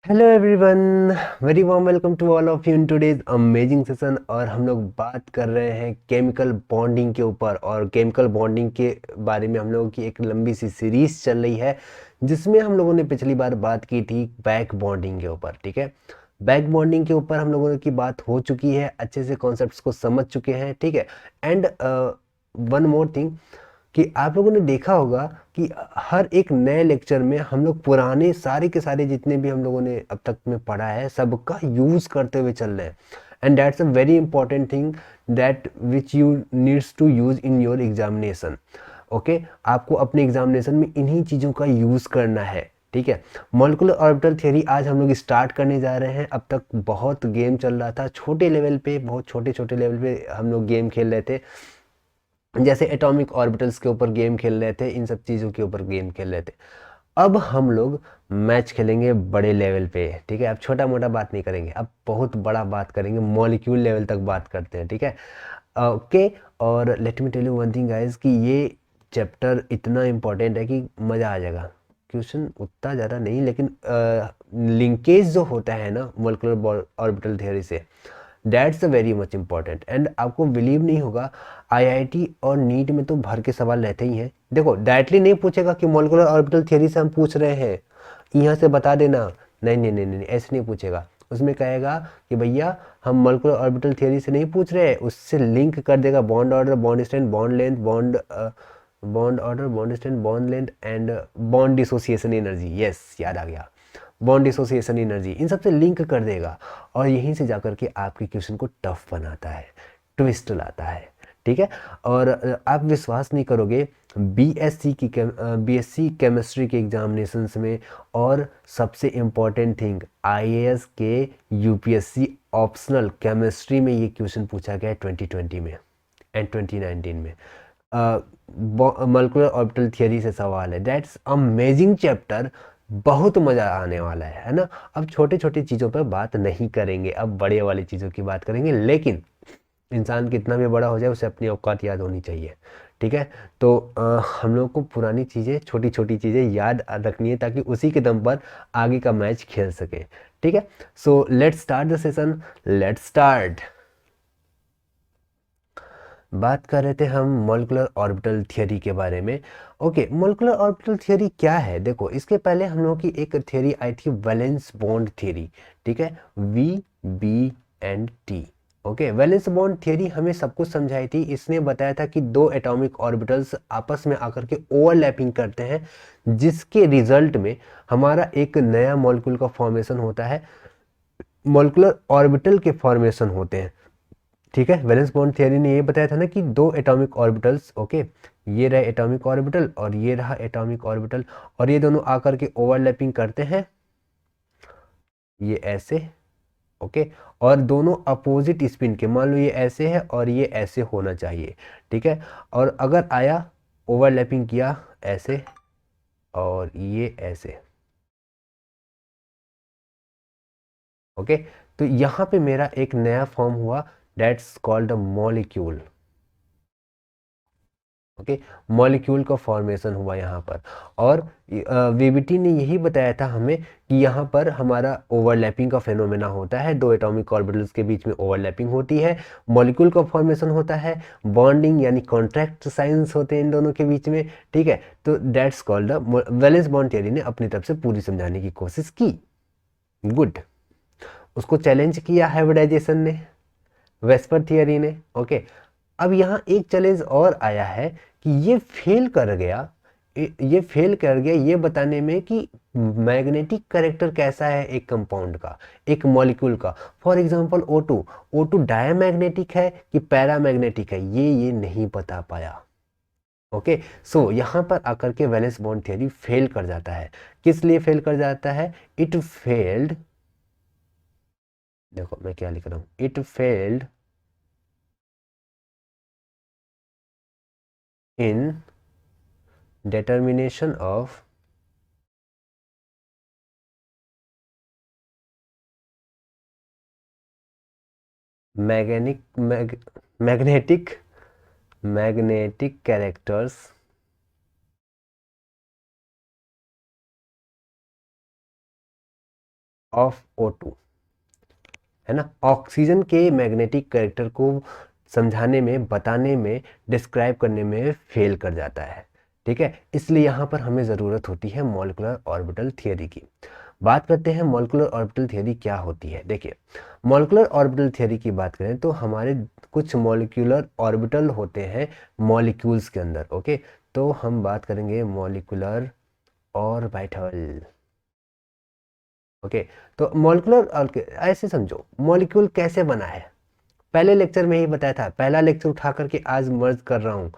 Hello everyone, very warm welcome to all of you in today's amazing session. और हम लोग बात कर रहे हैं केमिकल बॉन्डिंग के ऊपर। और केमिकल बॉन्डिंग के बारे में हम लोगों की एक लंबी सी सीरीज चल रही है, जिसमें हम लोगों ने पिछली बार बात की थी बैक बॉन्डिंग के ऊपर। ठीक है, बैक बॉन्डिंग के ऊपर हम लोगों की बात हो चुकी है, अच्छे से कॉन्सेप्ट्स को समझ चुके हैं। ठीक है, एंड वन मोर थिंग कि आप लोगों ने देखा होगा कि हर एक नए लेक्चर में हम लोग पुराने सारे के सारे जितने भी हम लोगों ने अब तक में पढ़ा है सबका यूज करते हुए चल रहे हैं। And that's a very important thing that which you needs to use in your examination. Okay, आपको अपने एग्जामिनेशन में इन्हीं चीज़ों का यूज करना है। ठीक है, मॉलिक्यूलर ऑर्बिटल थ्योरी आज हम लोग स्टार्ट करने जा रहे हैं। अब तक बहुत गेम चल रहा था, छोटे लेवल पे, बहुत छोटे छोटे लेवल पे हम लोग गेम खेल रहे थे। जैसे एटॉमिक ऑर्बिटल्स के ऊपर गेम खेल रहे थे, इन सब चीज़ों के ऊपर गेम खेल रहे थे। अब हम लोग मैच खेलेंगे बड़े लेवल पे। ठीक है, अब छोटा मोटा बात नहीं करेंगे, अब बहुत बड़ा बात करेंगे, मॉलिक्यूल लेवल तक बात करते हैं। ठीक है, ओके। और let me tell you one thing guys कि ये चैप्टर इतना इम्पोर्टेंट है कि मज़ा आ जाएगा। क्वेश्चन उतना ज़्यादा नहीं, लेकिन लिंकेज जो होता है ना मॉलिक्यूलर ऑर्बिटल थ्योरी से, that's a very much important. And आपको बिलीव नहीं होगा, आईआईटी और नीट में तो भर के सवाल रहते ही हैं। देखो, डायरेक्टली नहीं पूछेगा कि मॉलिक्यूलर ऑर्बिटल थ्योरी से हम पूछ रहे हैं, यहाँ से बता देना। नहीं नहीं नहीं नहीं, ऐसे नहीं पूछेगा। उसमें कहेगा कि भैया हम मॉलिक्यूलर ऑर्बिटल थ्योरी से नहीं पूछ रहे हैं, उससे लिंक कर देगा bond order, bond strength, bond length, bond order, bond strength, bond length and bond dissociation energy. Yes, याद आ गया, बॉन्ड डिसोसिएशन एनर्जी, इन सबसे लिंक कर देगा। और यहीं से जाकर के आपके क्वेश्चन को टफ बनाता है, ट्विस्ट लाता है। ठीक है, और आप विश्वास नहीं करोगे, बीएससी केमिस्ट्री के एग्जामिनेशंस में, और सबसे इम्पॉर्टेंट थिंग आईएएस के यूपीएससी ऑप्शनल केमिस्ट्री में ये क्वेश्चन पूछा गया है 2020 में एंड 2019 में। मॉलिक्यूलर ऑर्बिटल थियरी से सवाल है। दैट्स अमेजिंग चैप्टर, बहुत मज़ा आने वाला है ना। अब छोटे छोटी चीज़ों पर बात नहीं करेंगे, अब बड़े वाली चीज़ों की बात करेंगे। लेकिन इंसान कितना भी बड़ा हो जाए, उसे अपनी औकात याद होनी चाहिए। ठीक है, तो हम लोग को पुरानी चीज़ें, छोटी छोटी चीज़ें याद रखनी है, ताकि उसी के दम पर आगे का मैच खेल सके। ठीक है, so let's start the session, let's start. बात कर रहे थे हम मॉलिक्यूलर ऑर्बिटल थियरी के बारे में। ओके, मॉलिक्यूलर ऑर्बिटल थियरी क्या है? देखो, इसके पहले हम लोगों की एक थियरी आई थी, वैलेंस बॉन्ड थियरी। ठीक है, V B and T. Okay, valence bond theory हमें सब कुछ समझाई थी। इसने बताया था कि दो एटॉमिक ऑर्बिटल्स आपस में आकर के ओवरलैपिंग करते हैं, जिसके रिजल्ट में हमारा एक नया मॉलिक्यूल का फॉर्मेशन होता है, मॉलिक्यूलर ऑर्बिटल के फॉर्मेशन होते हैं। ठीक है, वैलेंस बॉन्ड थियरी ने ये बताया था ना कि दो एटॉमिक ऑर्बिटल्स, ओके, ये रहा एटॉमिक ऑर्बिटल और ये रहा एटॉमिक ऑर्बिटल, और ये दोनों आकर के ओवरलैपिंग करते हैं, ये ऐसे। ओके, और दोनों अपोजिट स्पिन के, मान लो ये ऐसे है और ये ऐसे होना चाहिए। ठीक है, और अगर आया, ओवरलैपिंग किया ऐसे और ये ऐसे। ओके, तो यहाँ पे मेरा एक नया फॉर्म हुआ, that's called a molecule. Okay, molecule का फॉर्मेशन हुआ यहाँ पर। और वीबीटी ने यही बताया था हमें कि यहाँ पर हमारा ओवरलैपिंग का फेनोमेना होता है, दो एटॉमिक ऑर्बिटल्स के बीच में ओवरलैपिंग होती है, मॉलिक्यूल का फॉर्मेशन होता है, बॉन्डिंग यानी कॉन्ट्रैक्ट साइंस होते हैं इन दोनों के बीच में। ठीक है, तो that's called the valence bond theory ने अपनी तरफ से पूरी समझाने की कोशिश की। गुड, उसको चैलेंज किया हाइब्रिडाइजेशन ने, वेस्पर थियरी ने। ओके, अब यहाँ एक चैलेंज और आया है कि ये फेल कर गया, ये फेल कर गया ये बताने में कि मैग्नेटिक कैरेक्टर कैसा है एक कंपाउंड का, एक मॉलिक्यूल का। For example O2, O2 diamagnetic है कि पैरामैग्नेटिक है, ये नहीं बता पाया। ओके, सो यहाँ पर आकर के वैलेंस बॉन्ड थियरी फेल कर जाता है। किस लिए फेल कर जाता है? इट फेल्ड, देखो मैं क्या लिख रहा हूँ, it failed in determination of magnetic magnetic magnetic characters of O2, है ना। ऑक्सीजन के मैग्नेटिक कैरेक्टर को समझाने में, बताने में, डिस्क्राइब करने में फेल कर जाता है, ठीक है। इसलिए यहाँ पर हमें ज़रूरत होती है मॉलिक्यूलर ऑर्बिटल थियरी की। बात करते हैं मॉलिक्यूलर ऑर्बिटल थियरी क्या होती है। देखिए, मॉलिक्यूलर ऑर्बिटल थियरी की बात करें तो हमारे कुछ मॉलिक्यूलर ऑर्बिटल होते हैं मॉलिक्यूल्स के अंदर, ओके। तो हम बात करेंगे मॉलिक्यूलर ऑर्बिटल, ओके। तो मॉलिक्यूलर, ऐसे समझो मॉलिक्यूल कैसे बना है। पहले लेक्चर में ही बताया था, पहला लेक्चर उठा करके आज मर्ज कर रहा हूँ।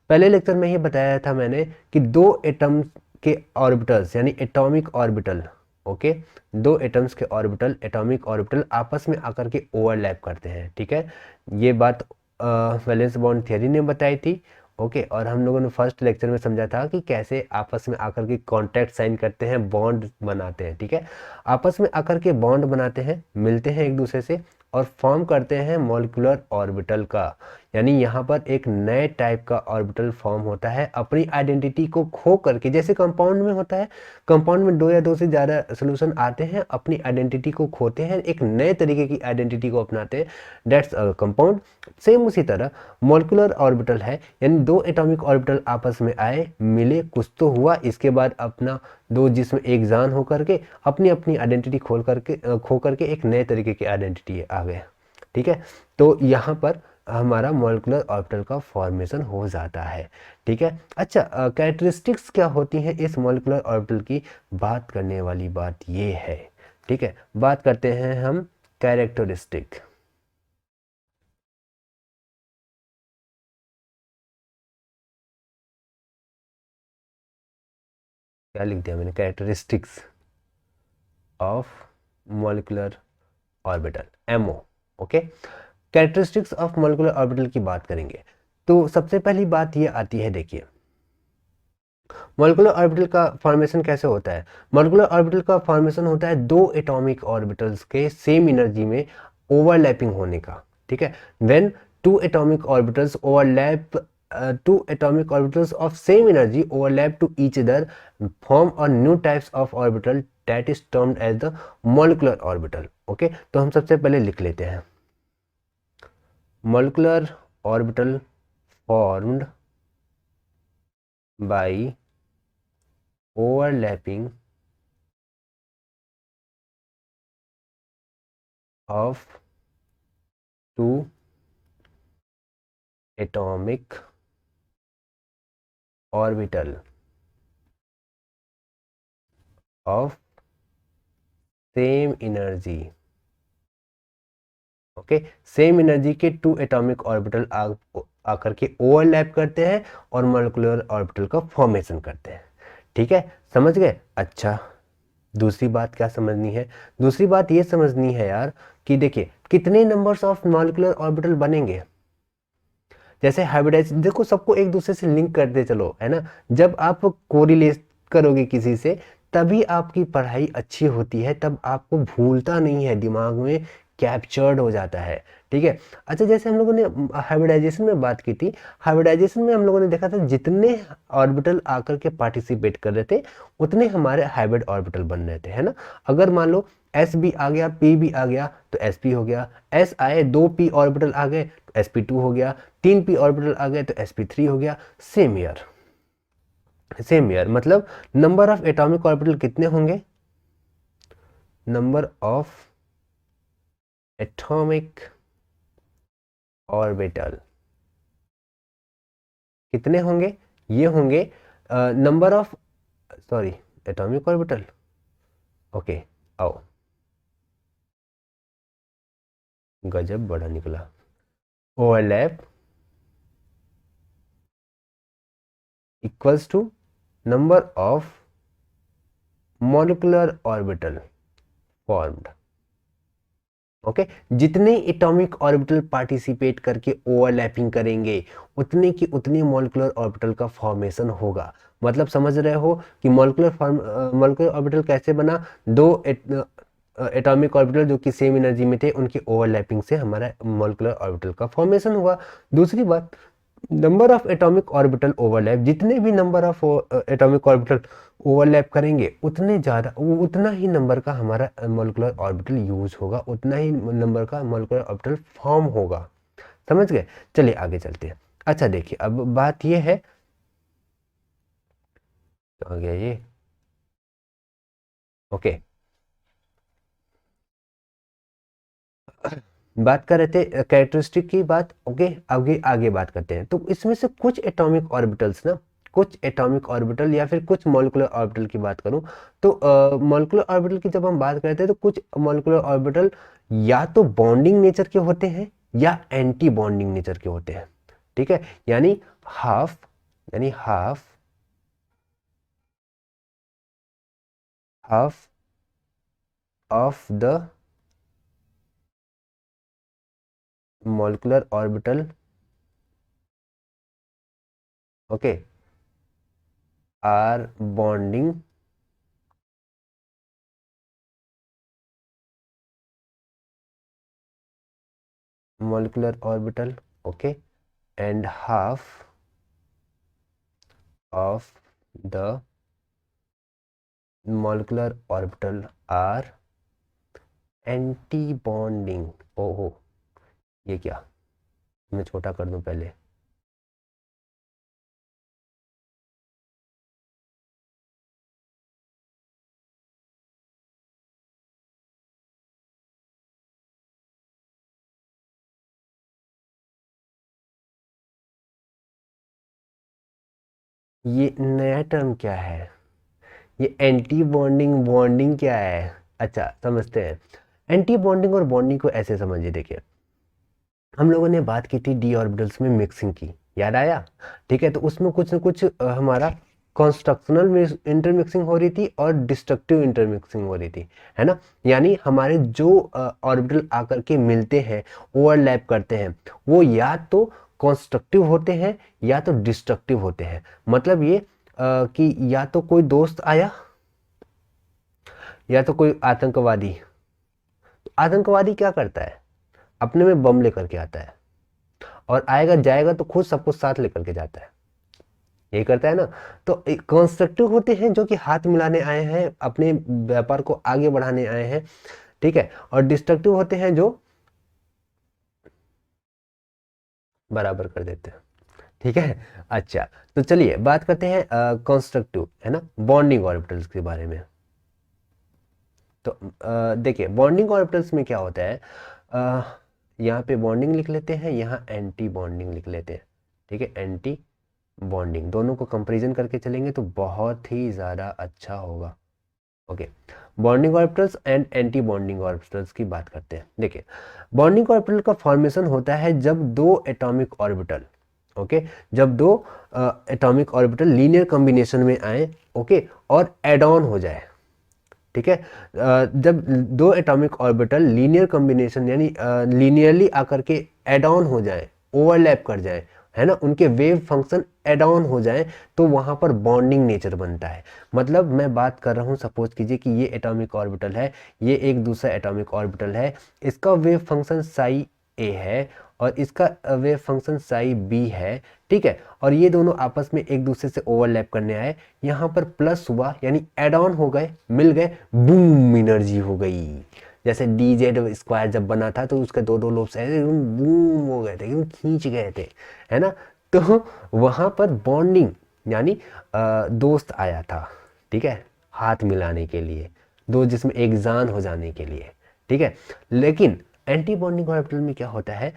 पहले लेक्चर में ही बताया था मैंने कि दो एटम के ऑर्बिटल्स यानी एटॉमिक ऑर्बिटल, ओके, दो एटम्स के ऑर्बिटल, एटॉमिक ऑर्बिटल आपस में आकर के ओवरलैप करते हैं, ठीक है। ये बात वैलेंस बॉन्ड थियरी ने बताई थी, ओके। और हम लोगों ने फर्स्ट लेक्चर में समझा था कि कैसे आपस में आकर के कॉन्ट्रैक्ट साइन करते हैं, बॉन्ड बनाते हैं, ठीक है। आपस में आकर के बॉन्ड बनाते हैं, मिलते हैं एक दूसरे से और फॉर्म करते हैं मॉलिक्यूलर ऑर्बिटल का। यानी यहाँ पर एक नए टाइप का ऑर्बिटल फॉर्म होता है अपनी आइडेंटिटी को खो करके, जैसे कंपाउंड में होता है। कंपाउंड में दो या दो से ज़्यादा सोल्यूशन आते हैं, अपनी आइडेंटिटी को खोते हैं, एक नए तरीके की आइडेंटिटी को अपनाते हैं, दैट्स कंपाउंड। सेम उसी तरह मॉलिक्यूलर ऑर्बिटल है, यानी दो एटॉमिक ऑर्बिटल आपस में आए, मिले, कुछ तो हुआ, इसके बाद अपना दो जिसमें एक जान होकर के अपनी अपनी आइडेंटिटी खो करके एक नए तरीके की आइडेंटिटी आ गए, ठीक है। तो यहाँ पर हमारा मॉलिक्यूलर ऑर्बिटल का फॉर्मेशन हो जाता है, ठीक है। अच्छा, कैरेक्टरिस्टिक्स क्या होती हैं इस मॉलिक्यूलर ऑर्बिटल की, बात करने वाली बात ये है, ठीक है। बात करते हैं हम कैरेक्टरिस्टिक। क्या लिख दिया मैंने, characteristics of molecular orbital, MO, okay. Characteristics of molecular orbital की बात करेंगे तो सबसे पहली बात ये आती है, देखिए मॉलिक्यूलर ऑर्बिटल का फॉर्मेशन कैसे होता है। मॉलिक्यूलर ऑर्बिटल का फॉर्मेशन होता है दो एटॉमिक ऑर्बिटल्स के सेम एनर्जी में ओवरलैपिंग होने का, ठीक है। When two atomic orbitals overlap, two atomic orbitals of same energy overlap to each other, form a new types of orbital that is termed as the molecular orbital, okay। तो हम सबसे पहले लिख लेते हैं molecular orbital formed by overlapping of two atomic orbital of same energy, okay. Same energy के to atomic orbital आकर के ओवरलैप करते हैं और मॉलिक्यूलर ऑर्बिटल का फॉर्मेशन करते हैं, ठीक है। समझ गए। अच्छा, दूसरी बात क्या समझनी है, दूसरी बात ये समझनी है यार कि देखिए कितने नंबर्स ऑफ मॉलिक्यूलर ऑर्बिटल बनेंगे। जैसे हाइब्रिडाइज, देखो सबको एक दूसरे से लिंक करते चलो, है ना। जब आप कोरिलेट करोगे किसी से तभी आपकी पढ़ाई अच्छी होती है, तब आपको भूलता नहीं है, दिमाग में कैप्चर्ड हो जाता है, ठीक है। अच्छा, जैसे हम लोगों ने हाइब्रिडाइजेशन में बात की थी, हाइब्रिडाइजेशन में हम लोगों ने देखा था जितने ऑर्बिटल आकर के पार्टिसिपेट कर रहे थे उतने हमारे हाइब्रिड ऑर्बिटल बन रहे थे, है ना। अगर मान लो एस भी आ गया, पी भी आ गया तो एस पी हो गया, एस आए, दो पी ऑर्बिटल आ गए तो sp2 हो गया, तीन पी ऑर्बिटल आ गए तो sp3 हो गया। सेम ईयर, सेम ईयर मतलब नंबर ऑफ एटॉमिक ऑर्बिटल कितने होंगे, नंबर ऑफ एटॉमिक ऑर्बिटल कितने होंगे, ये होंगे number of, sorry, atomic orbital, okay. आओ, गजब बड़ा निकला। Overlap equals to number of molecular orbital formed, okay. जितने एटॉमिक ऑर्बिटल पार्टिसिपेट करके ओवरलैपिंग करेंगे उतने की उतनी मॉलिक्यूलर ऑर्बिटल का फॉर्मेशन होगा। मतलब समझ रहे हो कि मॉलिक्यूलर ऑर्बिटल कैसे बना, दो एटॉमिक ऑर्बिटल जो कि सेम एनर्जी में थे उनकी ओवरलैपिंग से हमारा मॉलिक्यूलर ऑर्बिटल का फॉर्मेशन हुआ। दूसरी बात, number of atomic orbital overlap, जितने भी number of atomic orbital overlap करेंगे उतने ज़्यादा, उतना ही नंबर का हमारा मॉलिक्यूलर ऑर्बिटल यूज होगा, उतना ही नंबर का मॉलिक्यूलर ऑर्बिटल फॉर्म होगा। समझ गए? चलिए आगे चलते हैं। अच्छा देखिए, अब बात ये है, आ गया ये, ओके। बात कर रहे थे कैरेक्टरिस्टिक की बात, ओके। आगे आगे बात करते हैं। तो इसमें से कुछ एटॉमिक ऑर्बिटल्स ना, कुछ एटॉमिक ऑर्बिटल या फिर कुछ मॉलिक्यूलर ऑर्बिटल की बात करूं तो मॉलिक्यूलर ऑर्बिटल की जब हम बात करते हैं तो कुछ मॉलिक्यूलर ऑर्बिटल या तो बॉन्डिंग नेचर के होते हैं या एंटी बॉन्डिंग नेचर के होते हैं। ठीक है, हाफ यानी half of the molecular orbital, okay, are bonding molecular orbital, okay, and half of the molecular orbital are anti bonding। ओहो, ये क्या, मैं छोटा कर दूं पहले। ये नया टर्म क्या है? ये एंटी बॉन्डिंग, बॉन्डिंग क्या है? अच्छा समझते हैं। एंटी बॉन्डिंग और बॉन्डिंग को ऐसे समझिए, देखिए हम लोगों ने बात की थी डी ऑर्बिटल्स में मिक्सिंग की, याद आया? ठीक है, तो उसमें कुछ ना कुछ हमारा कॉन्स्ट्रक्शनल इंटरमिक्सिंग हो रही थी और डिस्ट्रक्टिव इंटरमिक्सिंग हो रही थी, है ना। यानी हमारे जो ऑर्बिटल आकर के मिलते हैं, ओवरलैप करते हैं, वो या तो कॉन्स्ट्रक्टिव होते हैं या तो डिस्ट्रक्टिव होते हैं। मतलब ये कि या तो कोई दोस्त आया या तो कोई आतंकवादी। आतंकवादी क्या करता है? अपने में बम लेकर के आता है, और आएगा जाएगा तो खुद सबको साथ लेकर के जाता है, यही करता है ना। तो कंस्ट्रक्टिव होते हैं जो कि हाथ मिलाने आए हैं, अपने व्यापार को आगे बढ़ाने आए हैं, ठीक है। और डिस्ट्रक्टिव होते हैं जो बराबर कर देते हैं, ठीक है। अच्छा, तो चलिए बात करते हैं कंस्ट्रक्टिव, है ना, बॉन्डिंग ऑर्बिटल्स के बारे में। तो देखिए बॉन्डिंग ऑर्बिटल्स में क्या होता है, यहाँ पे बॉन्डिंग लिख लेते हैं, यहाँ एंटी बॉन्डिंग लिख लेते हैं, ठीक है। एंटी बॉन्डिंग, दोनों को कंपैरिजन करके चलेंगे तो बहुत ही ज़्यादा अच्छा होगा। Okay, bonding orbitals and anti bonding orbitals की बात करते हैं। देखिए बॉन्डिंग ऑर्बिटल का फॉर्मेशन होता है जब दो एटॉमिक ऑर्बिटल, ओके, जब दो एटॉमिक ऑर्बिटल लीनियर कॉम्बिनेशन में आए, ओके, और एड ऑन हो जाए, ठीक है। जब दो एटॉमिक ऑर्बिटल लीनियर कॉम्बिनेशन यानी लीनियरली आकर के एड ऑन हो जाए, ओवरलैप कर जाए, है ना, उनके वेव फंक्शन एड ऑन हो जाए, तो वहां पर बॉन्डिंग नेचर बनता है। मतलब मैं बात कर रहा हूं, सपोज कीजिए कि ये एटॉमिक ऑर्बिटल है, ये एक दूसरा एटॉमिक ऑर्बिटल है, इसका वेव फंक्शन साई ए है और इसका वेव फंक्शन साई बी है, ठीक है। और ये दोनों आपस में एक दूसरे से ओवरलैप करने आए, यहाँ पर प्लस हुआ यानी एड ऑन हो गए, मिल गए, बूम एनर्जी हो गई। जैसे डी जेड स्क्वायर जब बना था तो उसके दो दो लोब्स एकदम बूम हो गए थे, एकदम खींच गए थे, है ना। तो वहाँ पर बॉन्डिंग यानी दोस्त आया था, ठीक है, हाथ मिलाने के लिए, दो जिसमें एक जान हो जाने के लिए, ठीक है। लेकिन एंटी बॉन्डिंग ऑर्बिटल में क्या होता है,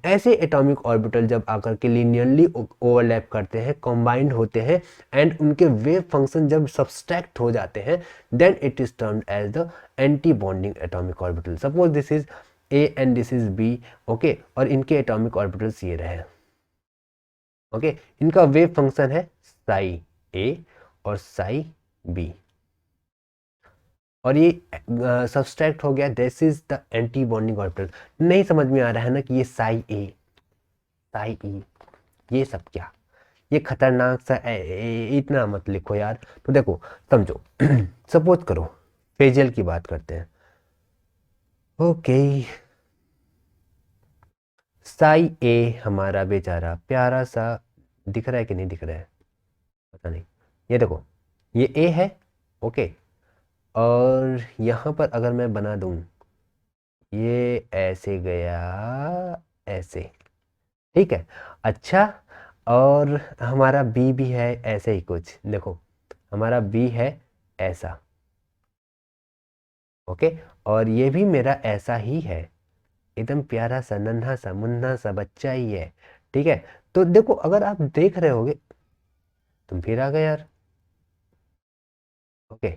ऐसे एटॉमिक ऑर्बिटल जब आकर के लीनियरली ओवरलैप करते हैं, कंबाइंड होते हैं, एंड उनके वेव फंक्शन जब सब्सट्रैक्ट हो जाते हैं, then it is termed as the anti bonding atomic orbital. Suppose this is A and this is B, okay, और इनके एटॉमिक ऑर्बिटल्स ये रहे, ओके। इनका वेव फंक्शन है साई ए और साई बी, और ये सब्सट्रैक्ट हो गया, this is the anti bonding orbital. नहीं समझ में आ रहा है ना कि ये साई ए साई ई, ये सब क्या, ये खतरनाक सा इतना मत लिखो यार। तो देखो समझो, सपोज करो फेजियल की बात करते हैं, ओके। साई ए हमारा बेचारा प्यारा सा, दिख रहा है कि नहीं दिख रहा है पता नहीं, ये देखो ये ए है। ओके, और यहाँ पर अगर मैं बना दूं, ये ऐसे गया, ऐसे, ठीक है। अच्छा, और हमारा बी भी है ऐसे ही कुछ, देखो हमारा बी है ऐसा। ओके, और ये भी मेरा ऐसा ही है, एकदम प्यारा सा नन्हा सा मुन्ना सा बच्चा ही है। ठीक है, तो देखो अगर आप देख रहे होगे, तुम फिर आ गए यार। ओके,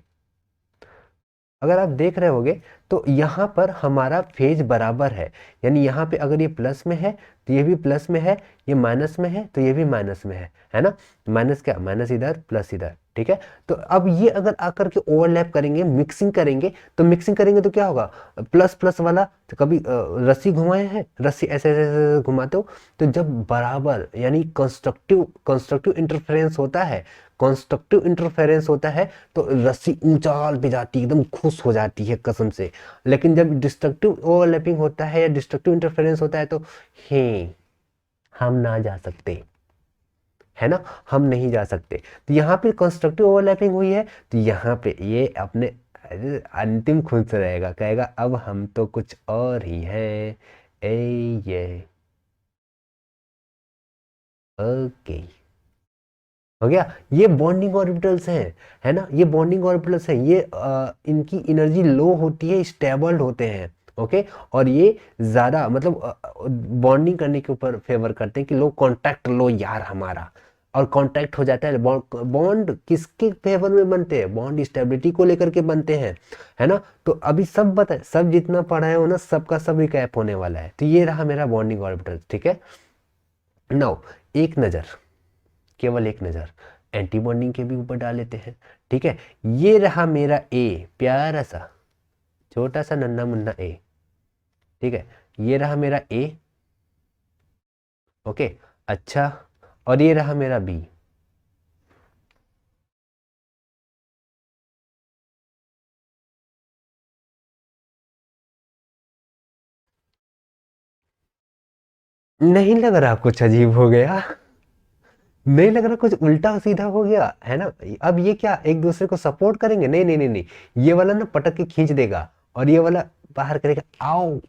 अगर आप देख रहे होगे तो यहाँ पर हमारा फेज बराबर है, यानी यहाँ पे अगर ये प्लस में है तो ये भी प्लस में है, ये माइनस में है तो ये भी माइनस में है ना। माइनस क्या, माइनस इधर प्लस इधर, ठीक है। तो अब ये अगर आकर के ओवरलैप करेंगे, मिक्सिंग करेंगे, तो मिक्सिंग करेंगे तो क्या होगा, प्लस प्लस वाला, तो कभी रस्सी घुमाए हैं, रस्सी ऐसे ऐसे ऐसे घुमाते हो, तो जब बराबर यानी कंस्ट्रक्टिव कंस्ट्रक्टिव इंटरफेरेंस होता है, कंस्ट्रक्टिव इंटरफेरेंस होता है, तो रस्सी ऊंचाल पे जाती है, एकदम खुश हो जाती है कसम से। लेकिन जब डिस्ट्रक्टिव ओवरलैपिंग होता है या डिस्ट्रक्टिव इंटरफेरेंस होता है तो हे, हम ना जा सकते, है ना, हम नहीं जा सकते। तो यहाँ पे कंस्ट्रक्टिव ओवरलैपिंग हुई है, तो यहाँ पे ये अपने अरे, अंतिम खुश रहेगा, कहेगा अब हम तो कुछ और ही हैं। ए ये ओके, हो गया। ये बॉन्डिंग ऑर्बिटल्स हैं, है ना, ये बॉन्डिंग ऑर्बिटल्स हैं, ये इनकी एनर्जी लो होती है, स्टेबल होते हैं। ओके, और ये ज़्यादा मतलब बॉन्डिंग करने के ऊपर फेवर करते हैं कि लो कांटेक्ट लो यार हमारा, और कांटेक्ट हो जाता है। बॉन्ड बॉन्ड किसके फेवर में बनते हैं, बॉन्ड स्टेबिलिटी को लेकर के बनते हैं, है ना। तो अभी सब बताए, सब जितना पढ़ा है हो ना, सबका सब रिकैप होने वाला है। तो ये रहा मेरा बॉन्डिंग ऑर्बिटल, ठीक है। नाउ एक नज़र, केवल एक नज़र एंटी बॉन्डिंग के भी ऊपर डाल लेते हैं, ठीक है। ये रहा मेरा ए, प्यारा सा छोटा सा नन्ना मुन्ना ए, ठीक है। ये रहा मेरा ए, ओके। अच्छा, और ये रहा मेरा बी। नहीं लग रहा कुछ अजीब हो गया, नहीं लग रहा कुछ उल्टा सीधा हो गया, है ना। अब ये क्या एक दूसरे को सपोर्ट करेंगे, नहीं नहीं नहीं नहीं, ये वाला ना पटक के खींच देगा, और ये वाला बाहर करेगा, आओ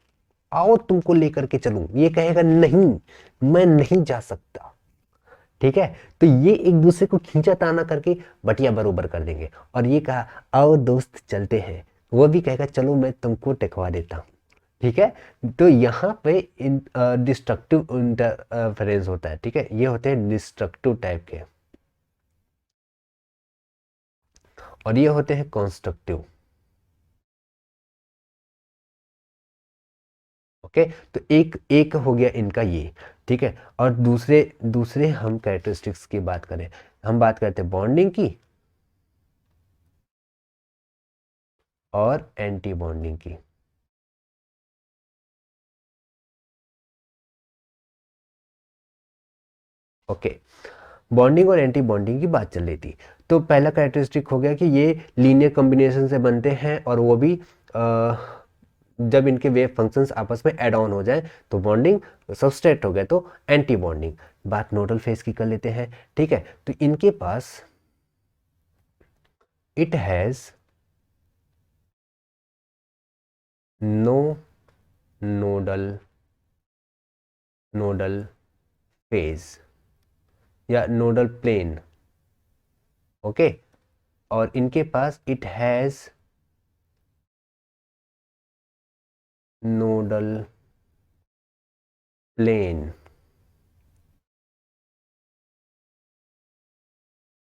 आओ तुमको लेकर के चलूं, ये कहेगा नहीं, मैं नहीं जा सकता, ठीक है। तो ये एक दूसरे को खींचा ताना करके बटिया बरोबर कर देंगे, और ये कहा आओ दोस्त चलते हैं, वो भी कहेगा चलो मैं तुमको टेकवा देता हूँ, ठीक है। तो यहाँ पे डिस्ट्रक्टिव इंटरफेरेंस होता है, ठीक है, ये होते हैं डिस्ट्रक्टिव टाइप के, और ये होते हैं कंस्ट्रक्टिव। ओके, तो एक एक हो गया इनका ये, ठीक है। और दूसरे दूसरे हम कैरेक्टरिस्टिक्स की बात करें, हम बात करते हैं बॉन्डिंग की और एंटी बॉन्डिंग की। ओके, बॉन्डिंग और एंटी बॉन्डिंग की बात चल रही थी। तो पहला कैरेक्टरिस्टिक हो गया कि ये लीनियर कॉम्बिनेशन से बनते हैं, और वो भी जब इनके वेव फंक्शंस आपस में ऐड ऑन हो जाए तो बॉन्डिंग सबस्ट्रेट हो गए तो एंटी बॉन्डिंग। बात नोडल फेज की कर लेते हैं, ठीक है। तो इनके पास it has no nodal nodal phase या नोडल प्लेन, ओके। और इनके पास it has nodal plane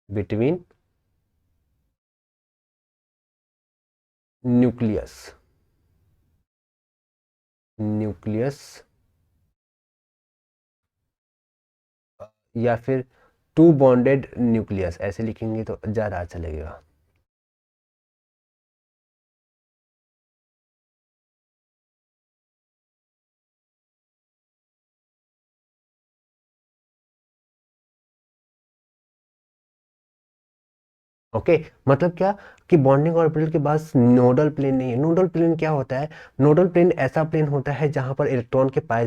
between nucleus nucleus या फिर टू बॉन्डेड न्यूक्लियस, ऐसे लिखेंगे तो ज़्यादा अच्छा लगेगा। ओके, मतलब क्या कि बॉन्डिंग ऑर्बिटल के पास नोडल प्लेन नहीं है। नोडल प्लेन क्या होता है? नोडल प्लेन ऐसा प्लेन होता है जहां पर इलेक्ट्रॉन के पाए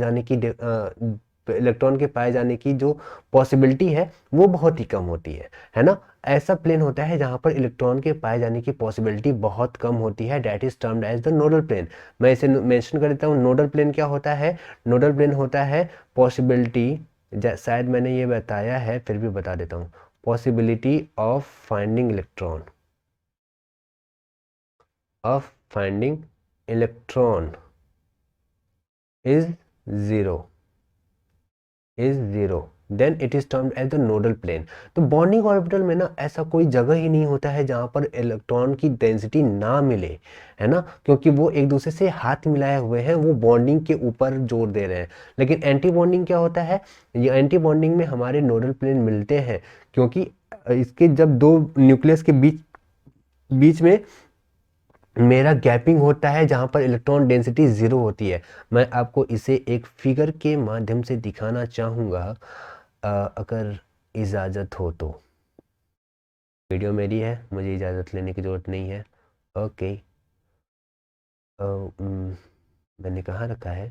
जाने की जो पॉसिबिलिटी है वो बहुत ही कम होती है ना। ऐसा प्लेन होता है जहां पर इलेक्ट्रॉन के पाए जाने की पॉसिबिलिटी बहुत कम होती है, that is termed as the nodal plane. मैं इसे मेंशन कर देता हूँ। नोडल प्लेन क्या होता है? नोडल प्लेन होता है पॉसिबिलिटी, शायद मैंने ये बताया है फिर भी बता देता हूँ, possibility of finding electron is zero, then it is termed as the nodal plane। तो बॉन्डिंग ऑर्बिटल में ना ऐसा कोई जगह ही नहीं होता है जहां पर इलेक्ट्रॉन की डेंसिटी ना मिले, है ना, क्योंकि वो एक दूसरे से हाथ मिलाए हुए हैं, वो बॉन्डिंग के ऊपर जोर दे रहे हैं। लेकिन एंटी बॉन्डिंग क्या होता है? ये एंटी बॉन्डिंग में हमारे नोडल प्लेन मिलते हैं, क्योंकि इसके जब दो न्यूक्लियस के बीच बीच में मेरा गैपिंग होता है जहां पर इलेक्ट्रॉन डेंसिटी जीरो होती है। मैं आपको इसे एक फिगर के माध्यम से दिखाना चाहूँगा, अगर इजाज़त हो तो। वीडियो मेरी है, मुझे इजाज़त लेने की ज़रूरत नहीं है। ओके, मैंने कहाँ रखा है?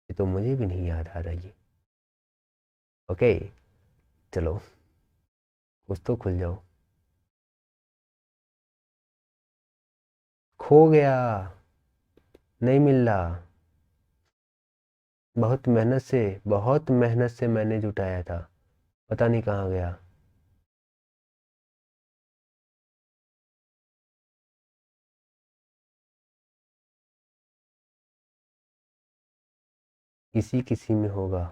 ये तो मुझे भी नहीं याद आ रहा ये। ओके, चलो कुछ तो खुल जाओ। खो गया, नहीं मिल रहा। बहुत मेहनत से मैंने जुटाया था, पता नहीं कहाँ गया। किसी किसी में होगा।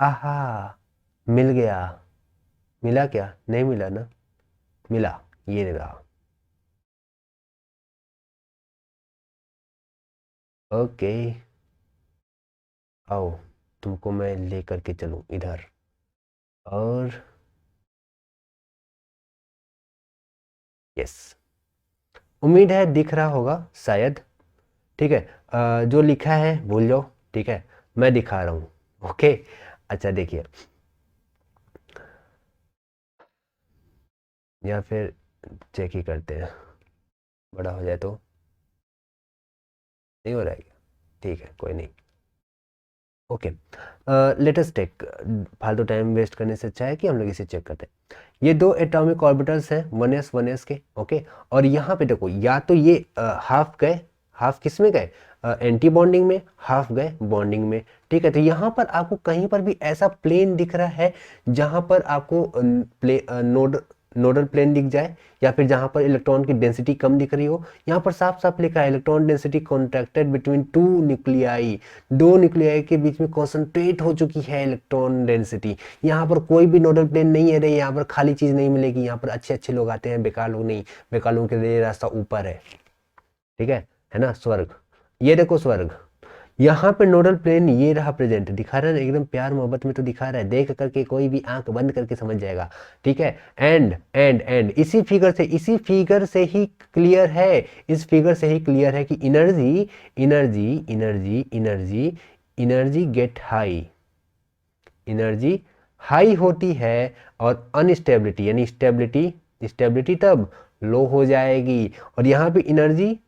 आहा, मिल गया। मिला क्या? नहीं मिला ना? मिला, ये रहा। ओके, आओ, तुमको मैं लेकर के चलूं इधर। और यस, उम्मीद है दिख रहा होगा शायद। ठीक है, जो लिखा है भूल जाओ। ठीक है, मैं दिखा रहा हूँ। ओके, अच्छा देखिए, या फिर चेक ही करते हैं, बड़ा हो जाए तो। नहीं हो रहा है क्या? ठीक है, कोई नहीं। ओके, लेटेस्ट टेक, फालतू टाइम वेस्ट करने से अच्छा है कि हम लोग इसे चेक करते हैं। ये दो एटॉमिक ऑर्बिटल्स हैं, 1s के। ओके, और यहाँ पे देखो, या तो ये हाफ गए, हाफ किस में गए? एंटी बॉन्डिंग में, हाफ गए बॉन्डिंग में। ठीक है, तो यहाँ पर आपको कहीं पर भी ऐसा प्लेन दिख रहा है जहाँ पर आपको नोडल प्लेन दिख जाए, या फिर जहां पर इलेक्ट्रॉन की डेंसिटी कम दिख रही हो। यहाँ पर साफ साफ लिखा है electron density contracted between two nuclei, दो न्यूक्लियाई के बीच में कॉन्सेंट्रेट हो चुकी है इलेक्ट्रॉन डेंसिटी। यहाँ पर कोई भी नोडल प्लेन नहीं है रे, यहाँ पर खाली चीज नहीं मिलेगी। यहाँ पर अच्छे अच्छे लोग आते हैं, बेकार लोग नहीं। बेकार लोगों के लिए रास्ता ऊपर है। ठीक है ना, स्वर्ग। ये देखो स्वर्ग, यहाँ पे नोडल प्लेन ये रहा प्रेजेंट, दिखा रहा है ना, एकदम प्यार मोहब्बत में तो दिखा रहा है, देख करके कोई भी आंख बंद करके समझ जाएगा। ठीक है, एंड इसी फिगर से ही क्लियर है, इस फिगर से ही क्लियर है कि energy energy energy energy energy get high, energy high होती है, और अनस्टेबिलिटी यानी स्टेबिलिटी, स्टेबिलिटी तब लो हो जाएगी। और यहाँ पे एनर्जी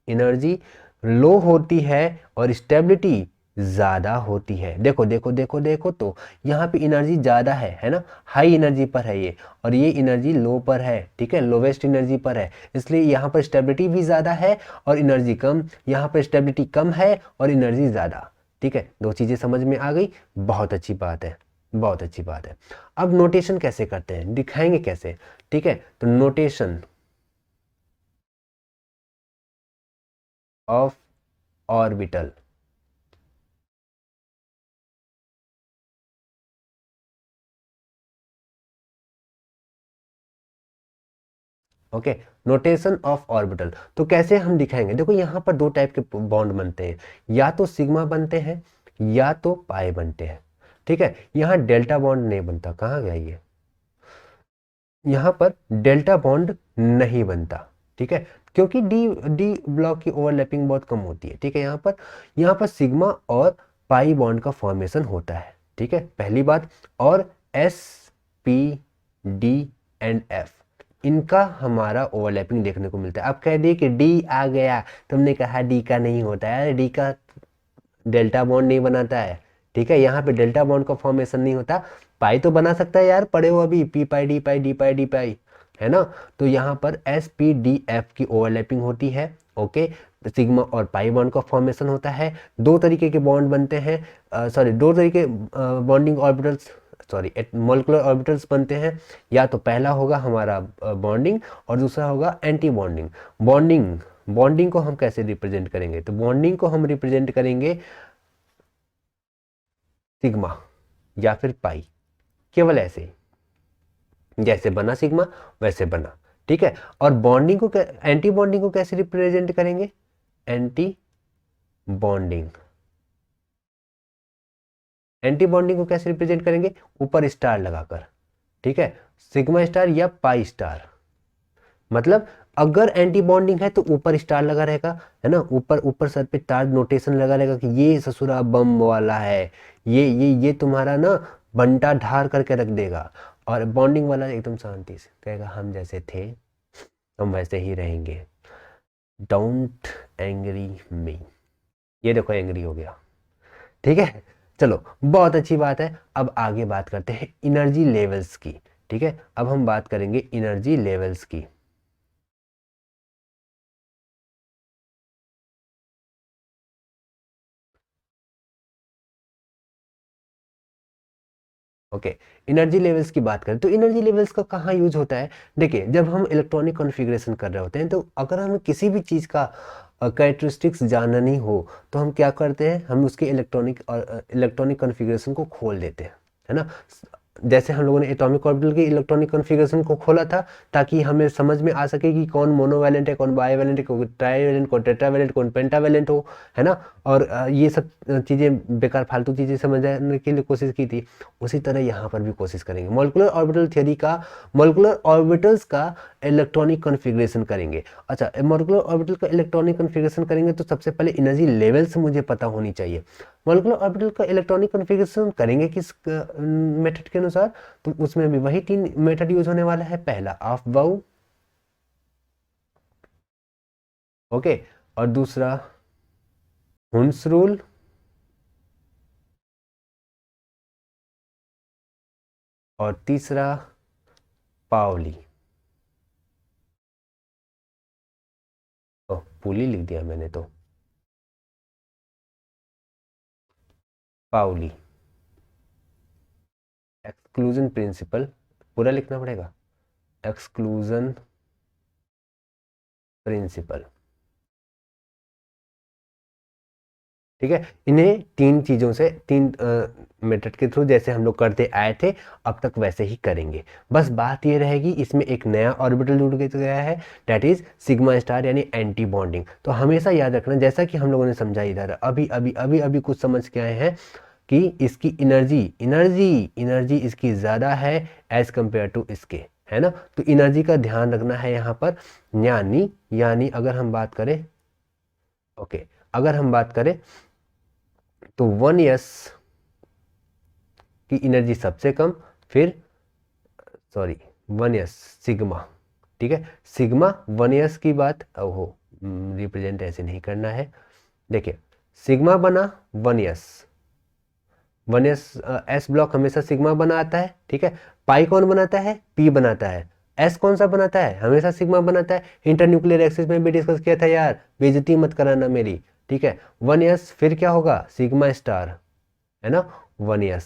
एनर्जी लो होती है और स्टेबिलिटी ज़्यादा होती है। देखो देखो देखो देखो, तो यहाँ पे एनर्जी ज़्यादा है ना, हाई एनर्जी पर है ये, और ये एनर्जी लो पर है। ठीक है, लोवेस्ट एनर्जी पर है, इसलिए यहाँ पर स्टेबिलिटी भी ज़्यादा है और एनर्जी कम। यहाँ पर स्टेबिलिटी कम है और एनर्जी ज़्यादा। ठीक है, दो चीज़ें समझ में आ गई, बहुत अच्छी बात है, बहुत अच्छी बात है। अब नोटेशन कैसे करते हैं, दिखाएंगे कैसे? ठीक है, तो notation of orbital. Okay, notation of orbital तो कैसे हम दिखाएंगे? देखो यहाँ पर दो टाइप के बॉन्ड बनते हैं, या तो सिग्मा बनते हैं या तो पाई बनते हैं। ठीक है, यहाँ डेल्टा बॉन्ड नहीं बनता, कहाँ गया ये? यहाँ पर डेल्टा बॉन्ड नहीं बनता। ठीक है, क्योंकि डी डी ब्लॉक की ओवरलैपिंग बहुत कम होती है। ठीक है, यहाँ पर सिग्मा और पाई बॉन्ड का फॉर्मेशन होता है। ठीक है, पहली बात। और S P D and F, इनका हमारा ओवरलैपिंग देखने को मिलता है। आप कह दिए कि डी आ गया, तुमने कहा डी का नहीं होता है, डी का डेल्टा बॉन्ड नहीं बनाता है। ठीक है, यहाँ पे डेल्टा बॉन्ड का फॉर्मेशन नहीं होता। पाई तो बना सकता है यार, पढ़े हो अभी, पी पाई डी पाई डी पाई डी पाई, है ना। तो यहाँ पर एस पी डी एफ की ओवरलैपिंग होती है। ओके, सिग्मा और पाई बॉन्ड का फॉर्मेशन होता है। दो तरीके के बॉन्ड बनते हैं, सॉरी दो तरीके bonding orbitals, sorry molecular orbitals बनते हैं। या तो पहला होगा हमारा बॉन्डिंग और दूसरा होगा एंटी बॉन्डिंग। बॉन्डिंग को हम कैसे रिप्रेजेंट करेंगे? तो बॉन्डिंग को हम रिप्रेजेंट करेंगे सिग्मा या फिर पाई, केवल ऐसे ही जैसे बना सिग्मा वैसे बना। ठीक है, और बॉन्डिंग को एंटी बॉन्डिंग को कैसे रिप्रेजेंट करेंगे? एंटी बॉन्डिंग को कैसे रिप्रेजेंट करेंगे? ऊपर स्टार लगाकर। ठीक है, सिग्मा स्टार या पाई स्टार। मतलब अगर एंटी बॉन्डिंग है तो ऊपर स्टार लगा रहेगा, है ना, ऊपर ऊपर सर पे तार नोटेशन लगा रहेगा कि ये ससुरा बम वाला है, ये तुम्हारा ना बंटा ढार करके रख देगा। और बॉन्डिंग वाला एकदम शांति से कहेगा हम जैसे थे हम वैसे ही रहेंगे, डोंट एंग्री मी। ये देखो एंग्री हो गया। ठीक है, चलो बहुत अच्छी बात है। अब आगे बात करते हैं एनर्जी लेवल्स की। ठीक है, अब हम बात करेंगे एनर्जी लेवल्स की। ओके, एनर्जी लेवल्स की बात करें तो एनर्जी लेवल्स का कहाँ यूज होता है? देखिए, जब हम इलेक्ट्रॉनिक कॉन्फ़िगरेशन कर रहे होते हैं तो अगर हमें किसी भी चीज़ का कैरेक्टरिस्टिक्स जाननी हो तो हम क्या करते हैं? हम उसके इलेक्ट्रॉनिक कॉन्फ़िगरेशन को खोल देते हैं, है ना। जैसे हम लोगों ने एटॉमिक ऑर्बिटल की इलेक्ट्रॉनिक कॉन्फ़िगरेशन को खोला था ताकि हमें समझ में आ सके कि कौन मोनोवैलेंट है, कौन बाईवैलेंट है, कौन ट्राईवैलेंट, कौन टेट्रावैलेंट, कौन पेंटावैलेंट हो, है ना। और ये सब चीज़ें बेकार फालतू चीज़ें समझने के लिए कोशिश की थी। उसी तरह यहाँ पर भी कोशिश करेंगे। मॉलिक्यूलर ऑर्बिटल्स का इलेक्ट्रॉनिक कॉन्फ़िगरेशन करेंगे। अच्छा, मॉलिक्यूलर ऑर्बिटल का इलेक्ट्रॉनिक कॉन्फ़िगरेशन करेंगे तो सबसे पहले एनर्जी लेवल्स मुझे पता होनी चाहिए। मॉलिक्यूलर ऑर्बिटल का इलेक्ट्रॉनिक कॉन्फ़िगरेशन करेंगे किस मेथड के अनुसार? तो उसमें भी वही 3 मेथड यूज होने वाला है। पहला अफबाउ, ओके, और दूसरा हुन्स रूल, और तीसरा पाउली। पुली लिख दिया मैंने तो, पाउली। एक्सक्लूजन प्रिंसिपल पूरा लिखना पड़ेगा, एक्सक्लूजन प्रिंसिपल। ठीक है, इन्हें तीन चीज़ों से, तीन मेथड के थ्रू जैसे हम लोग करते आए थे अब तक वैसे ही करेंगे। बस बात ये रहेगी इसमें एक नया ऑर्बिटल जुड़ गया है, दैट इज सिग्मा स्टार यानी एंटी बॉन्डिंग। तो हमेशा याद रखना, जैसा कि हम लोगों ने समझा इधर अभी अभी अभी अभी कुछ समझ के आए हैं कि इसकी एनर्जी एनर्जी एनर्जी इसकी ज़्यादा है एज कंपेयर टू इसके, है ना। तो एनर्जी का ध्यान रखना है यहाँ पर। यानी अगर हम बात करें, ओके, अगर हम बात करें तो 1s की एनर्जी सबसे कम, फिर सॉरी 1s सिग्मा। ठीक है, सिग्मा 1s की बात, ओहो रिप्रेजेंट ऐसे नहीं करना है। देखिए, सिग्मा बना 1s, 1s एस ब्लॉक हमेशा सिग्मा बनाता है। ठीक है, पाई कौन बनाता है? पी बनाता है। एस कौन सा बनाता है? हमेशा सिग्मा बनाता है। इंटरन्यूक्लियर एक्सिस में भी डिस्कस किया था यार, बेइज्जती मत कराना मेरी। ठीक है, 1s फिर क्या होगा? सिग्मा स्टार, है ना, 1s।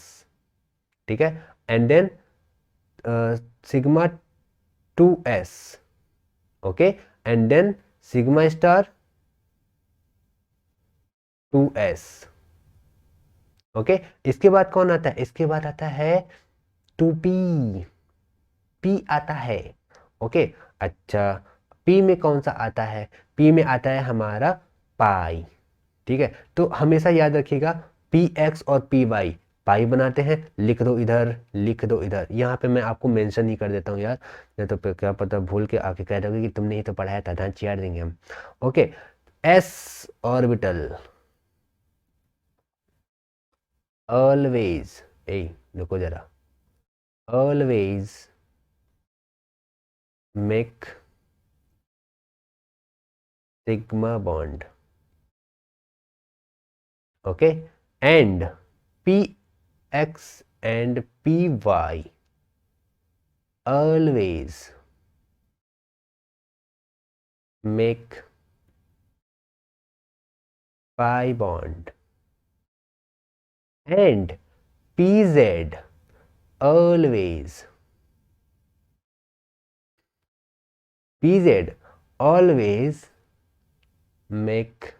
ठीक है, and then sigma 2s, okay, and then sigma star 2s, okay. इसके बाद कौन आता है? इसके बाद आता है 2p, p आता है, ओके। अच्छा, p में कौन सा आता है? p में आता है हमारा पाई। ठीक है, तो हमेशा याद रखिएगा पी एक्स और पी वाई पाई बनाते हैं, लिख दो इधर, लिख दो इधर। यहाँ पे मैं आपको मेंशन ही कर देता हूँ यार, नहीं तो क्या पता भूल के आके कह दोगे कि तुमने ही तो पढ़ाया था, ध्यान चियार देंगे हम। ओके, एस ऑर्बिटल ऑलवेज, ए रुको जरा, always make sigma bond, okay, and p x and p y always make pi bond, and pz always make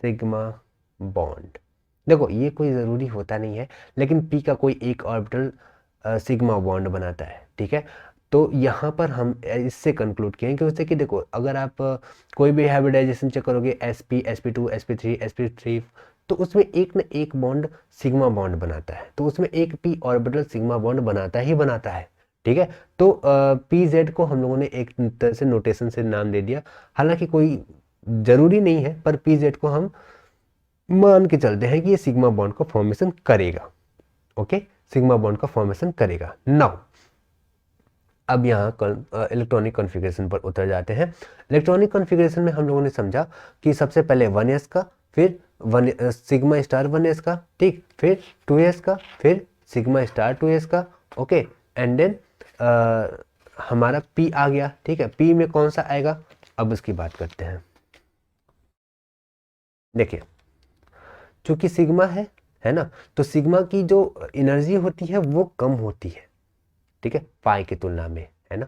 sigma bond. देखो ये कोई ज़रूरी होता नहीं है, लेकिन p का कोई एक ऑर्बिटल सिग्मा बॉन्ड बनाता है, ठीक है। तो यहाँ पर हम इससे कंक्लूड किए कि उससे कि देखो अगर आप कोई भी हाइब्रिडाइजेशन चेक करोगे sp sp2 sp3 sp3, तो उसमें एक न एक बॉन्ड सिग्मा बॉन्ड बनाता है, तो उसमें एक p ऑर्बिटल सिग्मा बॉन्ड बनाता ही बनाता है, ठीक है। तो pz को हम लोगों ने एक तरह से नोटेशन से नाम दे दिया, हालांकि कोई ज़रूरी नहीं है, पर pz को हम मान के चलते हैं कि ये सिग्मा बॉन्ड का फॉर्मेशन करेगा, ओके, सिग्मा बॉन्ड का फॉर्मेशन करेगा। नाउ अब यहाँ इलेक्ट्रॉनिक कॉन्फ़िगरेशन पर उतर जाते हैं। इलेक्ट्रॉनिक कॉन्फ़िगरेशन में हम लोगों ने समझा कि सबसे पहले 1s का, फिर सिग्मा स्टार 1s का, ठीक, फिर 2s का, फिर सिग्मा स्टार 2s का, ओके, एंड देन हमारा p आ गया, ठीक है। p में कौन सा आएगा, अब उसकी बात करते हैं। देखिए चूंकि सिग्मा है ना, तो सिग्मा की जो एनर्जी होती है वो कम होती है, ठीक है, पाई की तुलना में, है ना,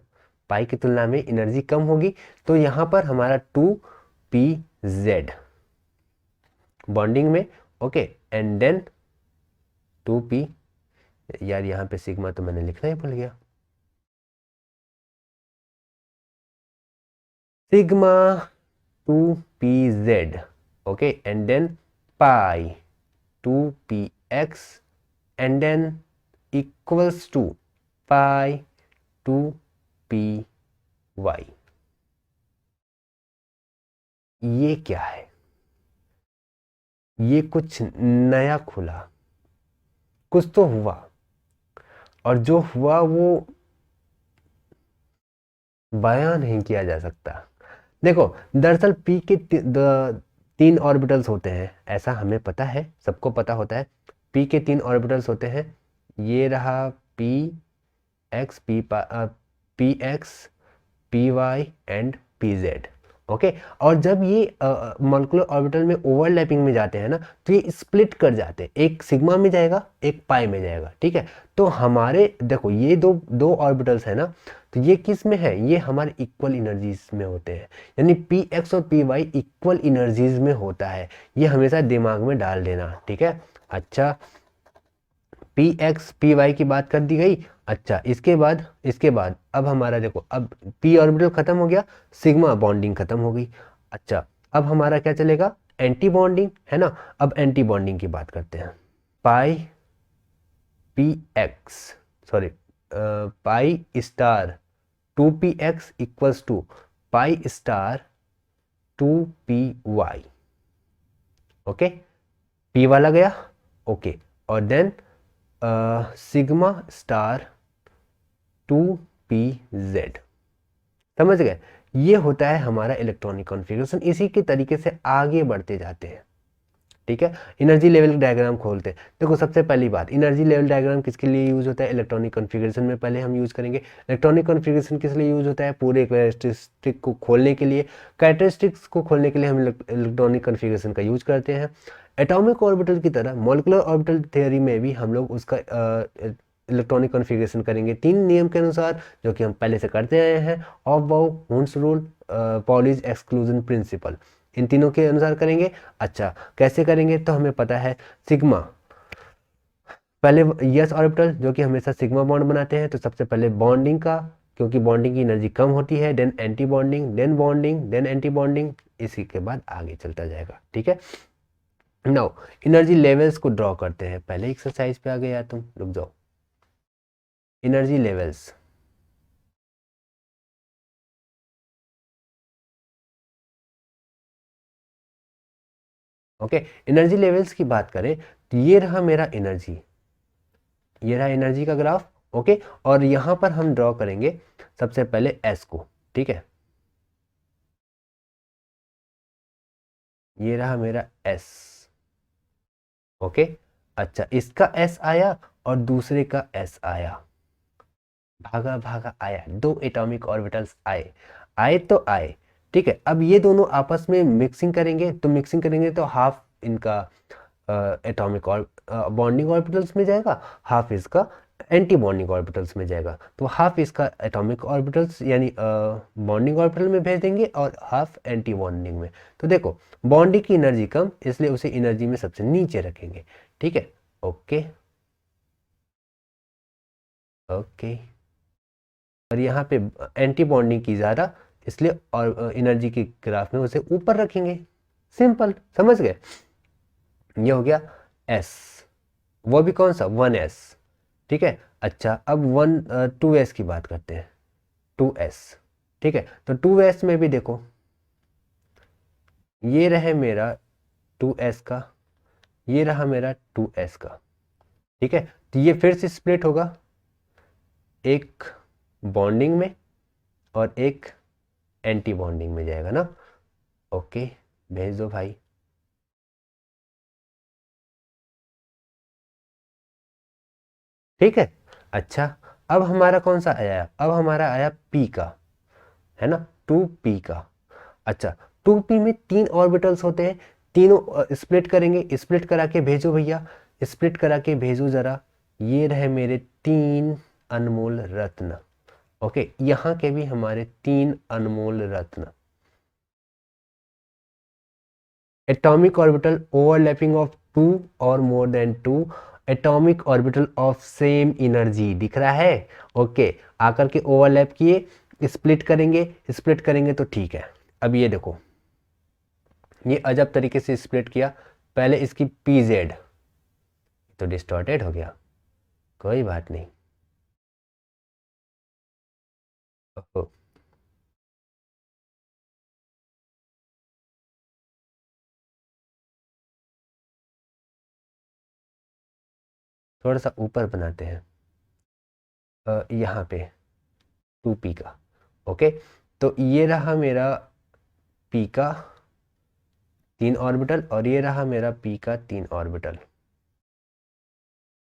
पाई की तुलना में एनर्जी कम होगी। तो यहाँ पर हमारा 2pz बॉन्डिंग में, ओके, एंड देन 2p, यार यहाँ पे सिग्मा तो मैंने लिखना ही भूल गया, sigma 2pz, okay, and then pi 2px, and then equals to pi 2py। ये क्या है, ये कुछ नया खुला, कुछ तो हुआ, और जो हुआ वो बयान नहीं किया जा सकता। देखो दरअसल p के तीन ऑर्बिटल्स होते हैं, ऐसा हमें पता है, सबको पता होता है। p के 3 ऑर्बिटल्स होते हैं, ये रहा px px py and pz, okay. और जब ये मॉलिक्यूलर ऑर्बिटल में ओवरलैपिंग में जाते हैं ना, तो ये स्प्लिट कर जाते हैं, एक सिग्मा में जाएगा, एक पाई में जाएगा, ठीक है। तो हमारे देखो ये दो ऑर्बिटल्स है ना, तो ये किस में है, ये हमारे इक्वल एनर्जीज में होते हैं, यानी px और py इक्वल एनर्जीज में होता है, ये हमेशा दिमाग में डाल देना, ठीक है। अच्छा px py की बात कर दी गई। अच्छा इसके बाद अब हमारा देखो, अब p ऑर्बिटल खत्म हो गया, सिग्मा बॉन्डिंग खत्म हो गई। अच्छा अब हमारा क्या चलेगा, एंटी बॉन्डिंग, है ना। अब एंटी बॉन्डिंग की बात करते हैं, pi px sorry pi star 2px equals to pi star 2py, okay, p वाला गया, ओके, और देन सिग्मा स्टार 2pz, समझ गए। ये होता है हमारा इलेक्ट्रॉनिक कॉन्फ़िगरेशन, इसी के तरीके से आगे बढ़ते जाते हैं, ठीक है। एनर्जी लेवल डायग्राम खोलते हैं। देखो सबसे पहली बात, एनर्जी लेवल डायग्राम किसके लिए यूज होता है, इलेक्ट्रॉनिक कॉन्फ़िगरेशन में पहले हम यूज करेंगे। इलेक्ट्रॉनिक कॉन्फ़िगरेशन किस लिए यूज होता है, पूरे कैरेक्टरिस्टिक को खोलने के लिए, कैरेक्टरिस्टिक्स को खोलने के लिए हम इलेक्ट्रॉनिक कॉन्फ़िगरेशन का यूज करते हैं। एटॉमिक ऑर्बिटल की तरह मॉलिक्यूलर ऑर्बिटल थ्योरी में भी हम लोग उसका इलेक्ट्रॉनिक कॉन्फ़िगरेशन करेंगे 3 नियम के अनुसार, जो कि हम पहले से करते आए हैं, Aufbau, Hund's rule, Pauli's exclusion principle, इन तीनों के अनुसार करेंगे। अच्छा कैसे करेंगे, तो हमें पता है सिग्मा, पहले यस ऑर्बिटल जो कि हमेशा सिग्मा बॉन्ड बनाते हैं, तो सबसे पहले बॉन्डिंग का, क्योंकि बॉन्डिंग की एनर्जी कम होती है, then anti bonding, then bonding, then anti bonding, इसी के बाद आगे चलता जाएगा, ठीक है। नाउ एनर्जी लेवल्स को ड्रॉ करते हैं। पहले एक्सरसाइज पे आ गया तुम, रुक जाओ। Energy levels, okay. Energy levels की बात करें तो ये रहा मेरा एनर्जी, ये रहा एनर्जी का ग्राफ, ओके। और यहां पर हम ड्रॉ करेंगे सबसे पहले एस को, ठीक है। ये रहा मेरा एस, ओके। अच्छा, इसका एस आया और दूसरे का एस आया, भागा भागा आया, दो एटॉमिक ऑर्बिटल्स आए, आए तो आए, ठीक है। अब ये दोनों आपस में मिक्सिंग करेंगे, तो मिक्सिंग करेंगे तो हाफ इनका एटॉमिक और बॉन्डिंग ऑर्बिटल्स में जाएगा, हाफ इसका एंटी बॉन्डिंग ऑर्बिटल्स में जाएगा। तो हाफ इसका एटॉमिक ऑर्बिटल्स यानी बॉन्डिंग ऑर्बिटल में भेज देंगे और हाफ एंटी बॉन्डिंग में। तो देखो बॉन्डिंग की एनर्जी कम, इसलिए उसे एनर्जी में सबसे नीचे रखेंगे, ठीक है। Okay okay. और यहाँ पे एंटी बॉन्डिंग की ज़्यादा, इसलिए और एनर्जी के ग्राफ में उसे ऊपर रखेंगे। सिंपल, समझ गए। ये हो गया एस, वो भी कौन सा, 1s, ठीक है। अच्छा, अब 2s की बात करते हैं, 2s, ठीक है। तो 2s में भी देखो, ये रहे मेरा 2s का, ये रहा मेरा 2s का, ठीक है। तो ये फिर से स्प्लिट होगा, एक बॉन्डिंग में और एक एंटी बॉन्डिंग में जाएगा ना। ओके, भेज दो भाई। ठीक है। अच्छा, अब हमारा कौन सा आया, अब हमारा आया पी का, है ना, 2p का। अच्छा, 2p में 3 ऑर्बिटल्स होते हैं, तीनों स्प्लिट करेंगे, स्प्लिट करा के भेजो भैया, स्प्लिट करा के भेजो जरा। ये रहे मेरे 3 अनमोल रत्न, ओके। यहाँ के भी हमारे 3 अनमोल रत्न। एटॉमिक ऑर्बिटल ओवरलैपिंग ऑफ 2 और more than 2 atomic orbital of same energy, दिख रहा है, ओके। आकर के ओवरलैप किए, स्प्लिट करेंगे, स्प्लिट करेंगे तो ठीक है। अब ये देखो, ये अजब तरीके से स्प्लिट किया, पहले इसकी पी जेड तो डिस्टॉर्टेड हो गया, कोई बात नहीं। ओहो, थोड़ा सा ऊपर बनाते हैं, यहाँ पे 2p का, ओके। तो ये रहा मेरा p का 3 ऑर्बिटल और ये रहा मेरा p का 3 ऑर्बिटल,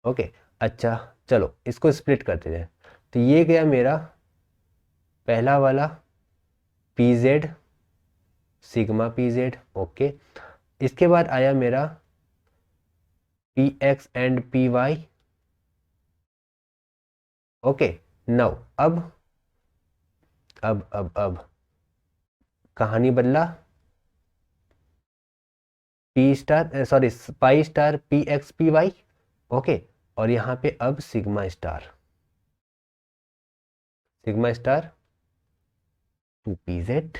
ओके। अच्छा, चलो इसको स्प्लिट करते हैं। तो ये गया मेरा पहला वाला p z, sigma p z, okay. इसके बाद आया मेरा p x and p y, okay. Now अब कहानी बदला, p star sorry pi star p x p y, okay. और यहाँ पे अब सिग्मा स्टार 2pz,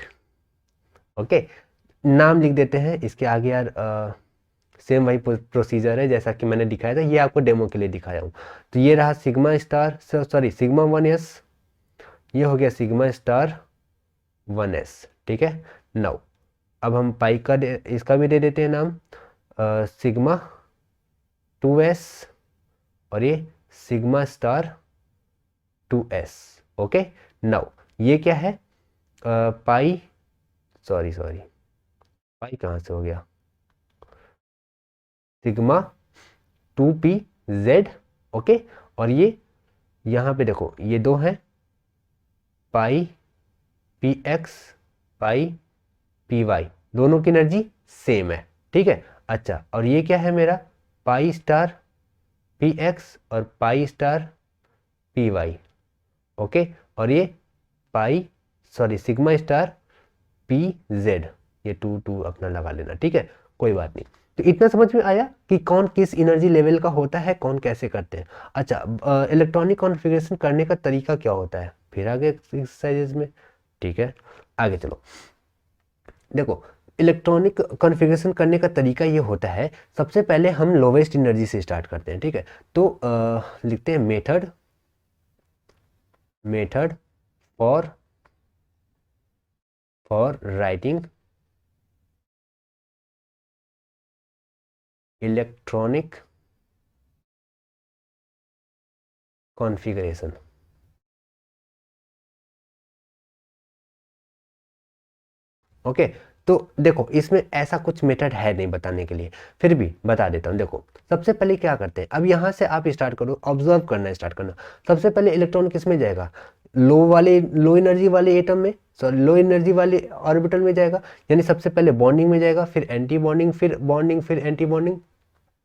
ओके। नाम लिख देते हैं इसके आगे यार, सेम वही प्रोसीजर है जैसा कि मैंने दिखाया था, ये आपको डेमो के लिए दिखाया हूँ। तो ये रहा sigma star sorry sigma 1s, ये हो गया सिग्मा स्टार 1s, ठीक है। नाउ अब हम पाई का इसका भी दे देते हैं नाम, सिग्मा 2s और ये sigma star 2s, okay. Now ये क्या है, पाई सॉरी सॉरी पाई कहाँ से हो गया, सिग्मा 2pz, ओके। और ये यहाँ पे देखो ये दो हैं, पाई पी एक्स पाई पी वाई, दोनों की एनर्जी सेम है, ठीक है। अच्छा, और ये क्या है मेरा पाई स्टार पी एक्स और pi star p y, okay. और ये pi sorry sigma star p z, ये 2 अपना लगा लेना, ठीक है, कोई बात नहीं। तो इतना समझ में आया कि कौन किस एनर्जी लेवल का होता है, कौन कैसे करते हैं। अच्छा, इलेक्ट्रॉनिक कॉन्फ़िगरेशन करने का तरीका क्या होता है, फिर आगे एक्सरसाइजेज में, ठीक है। आगे चलो, देखो इलेक्ट्रॉनिक कॉन्फ़िगरेशन करने का तरीका ये होता है, सबसे पहले हम लोवेस्ट एनर्जी से स्टार्ट करते हैं, ठीक है। तो लिखते हैं method for writing electronic configuration. Okay, तो देखो इसमें ऐसा कुछ मेथड है नहीं बताने के लिए, फिर भी बता देता हूँ। देखो सबसे पहले क्या करते हैं, अब यहाँ से आप स्टार्ट करो, ऑब्जर्व करना स्टार्ट करना। सबसे पहले इलेक्ट्रॉन किस में जाएगा, लो एनर्जी वाले एटम में, सॉरी लो एनर्जी वाले ऑर्बिटल में जाएगा, यानी सबसे पहले बॉन्डिंग में जाएगा, फिर एंटी बॉन्डिंग, फिर बॉन्डिंग, फिर एंटी बॉन्डिंग,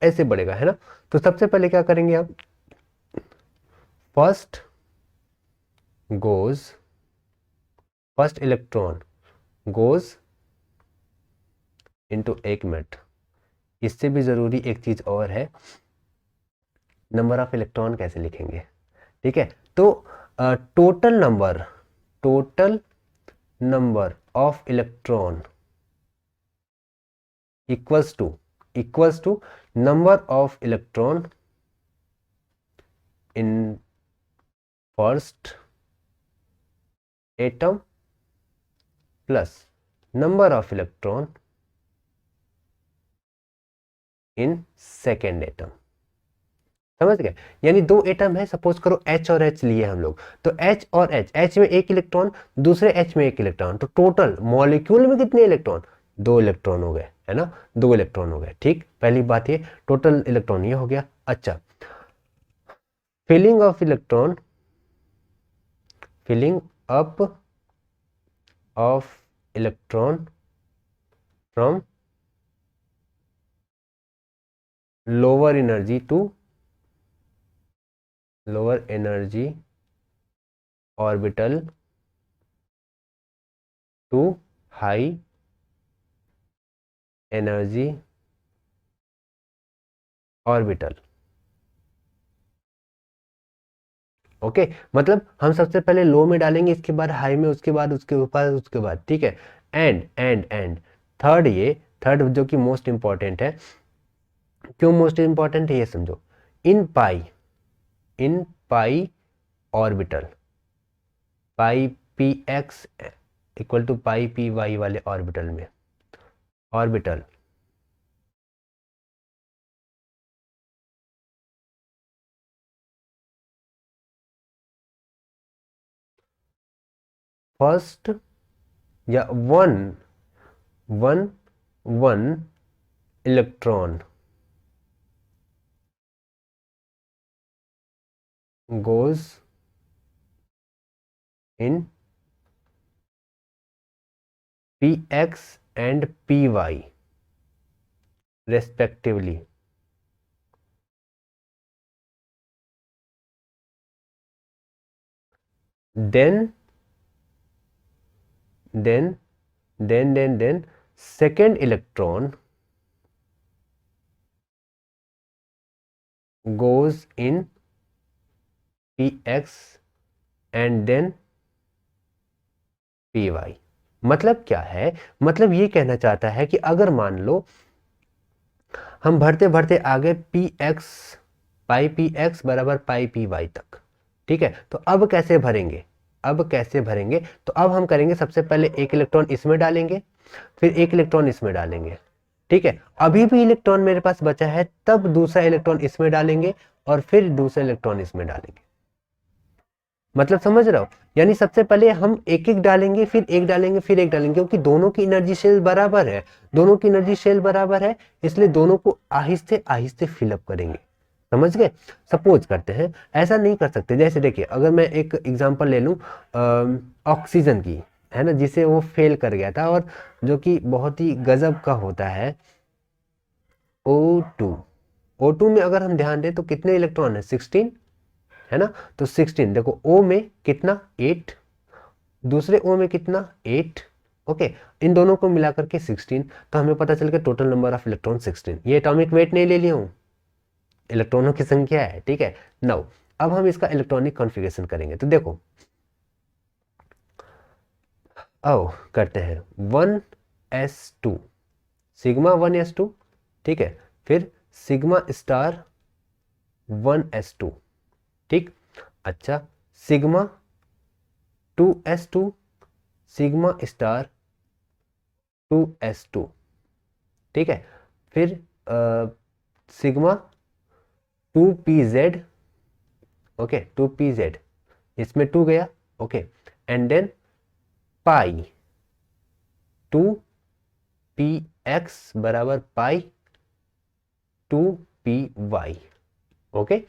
ऐसे बढ़ेगा, है ना। तो सबसे पहले क्या करेंगे आप, फर्स्ट इलेक्ट्रॉन गोज इनटू एक मिनट। इससे भी जरूरी एक चीज और है, नंबर ऑफ इलेक्ट्रॉन कैसे लिखेंगे, ठीक है। तो total number of electron equals to number of electron in first atom plus number of electron in second atom. समझ गए, यानी दो एटम है, सपोज करो H और H लिए हम लोग, तो H और H में एक इलेक्ट्रॉन, दूसरे H में एक इलेक्ट्रॉन, तो टोटल मॉलिक्यूल में कितने इलेक्ट्रॉन, दो इलेक्ट्रॉन हो गए, है ना, दो इलेक्ट्रॉन हो गए, ठीक। पहली बात ये टोटल इलेक्ट्रॉन ये हो गया। अच्छा, filling up of electron from lower energy orbital to high energy orbital. Okay, मतलब हम सबसे पहले लो में डालेंगे, इसके बाद हाई में, उसके बाद, ठीक है। एंड थर्ड जो कि मोस्ट इंपॉर्टेंट है, क्यों मोस्ट इंपॉर्टेंट है ये समझो, इन pi orbital, pi p x equal to pi p y वाले ऑर्बिटल में, ऑर्बिटल फर्स्ट या one electron goes in px and py respectively, then second electron goes in px and then py। मतलब क्या है, मतलब ये कहना चाहता है कि अगर मान लो हम भरते भरते आ गए पाई पी एक्स बराबर पाई पी वाई तक, ठीक है। तो अब कैसे भरेंगे, तो अब हम करेंगे, सबसे पहले एक इलेक्ट्रॉन इसमें डालेंगे, फिर एक इलेक्ट्रॉन इसमें डालेंगे, ठीक है। अभी भी इलेक्ट्रॉन मेरे पास बचा है, तब दूसरा इलेक्ट्रॉन इसमें डालेंगे और फिर दूसरा इलेक्ट्रॉन इसमें डालेंगे। मतलब समझ रहे हो, यानी सबसे पहले हम एक एक डालेंगे, फिर एक डालेंगे, फिर एक डालेंगे, क्योंकि दोनों की एनर्जी शेल बराबर है, इसलिए दोनों को आहिस्ते आहिस्ते फिलअप करेंगे। समझ गए, सपोज करते हैं, ऐसा नहीं कर सकते, जैसे देखिए अगर मैं एक एग्जांपल ले लूं ऑक्सीजन की, है ना, जिसे वो फेल कर गया था और जो कि बहुत ही गजब का होता है, O2 में अगर हम ध्यान दें तो कितने इलेक्ट्रॉन है, 16, है ना। तो 16 देखो, O में कितना 8, दूसरे O में कितना 8, ओके, इन दोनों को मिलाकर के 16, तो हमें पता चल गया टोटल नंबर ऑफ इलेक्ट्रॉन 16। ये एटॉमिक वेट नहीं ले लिया हूं, इलेक्ट्रॉनों की संख्या है, ठीक है। नाउ अब हम इसका इलेक्ट्रॉनिक कॉन्फ़िगरेशन करेंगे, तो देखो आओ करते हैं, S2, सिग्मा 1s2, ठीक है, फिर सिग्मा स्टार 1s2, ठीक। अच्छा, sigma 2s2, sigma star 2s2, ठीक है, फिर सिग्मा 2pz, ओके 2pz, इसमें 2 गया, okay, and then pi 2px बराबर पाई 2py, ओके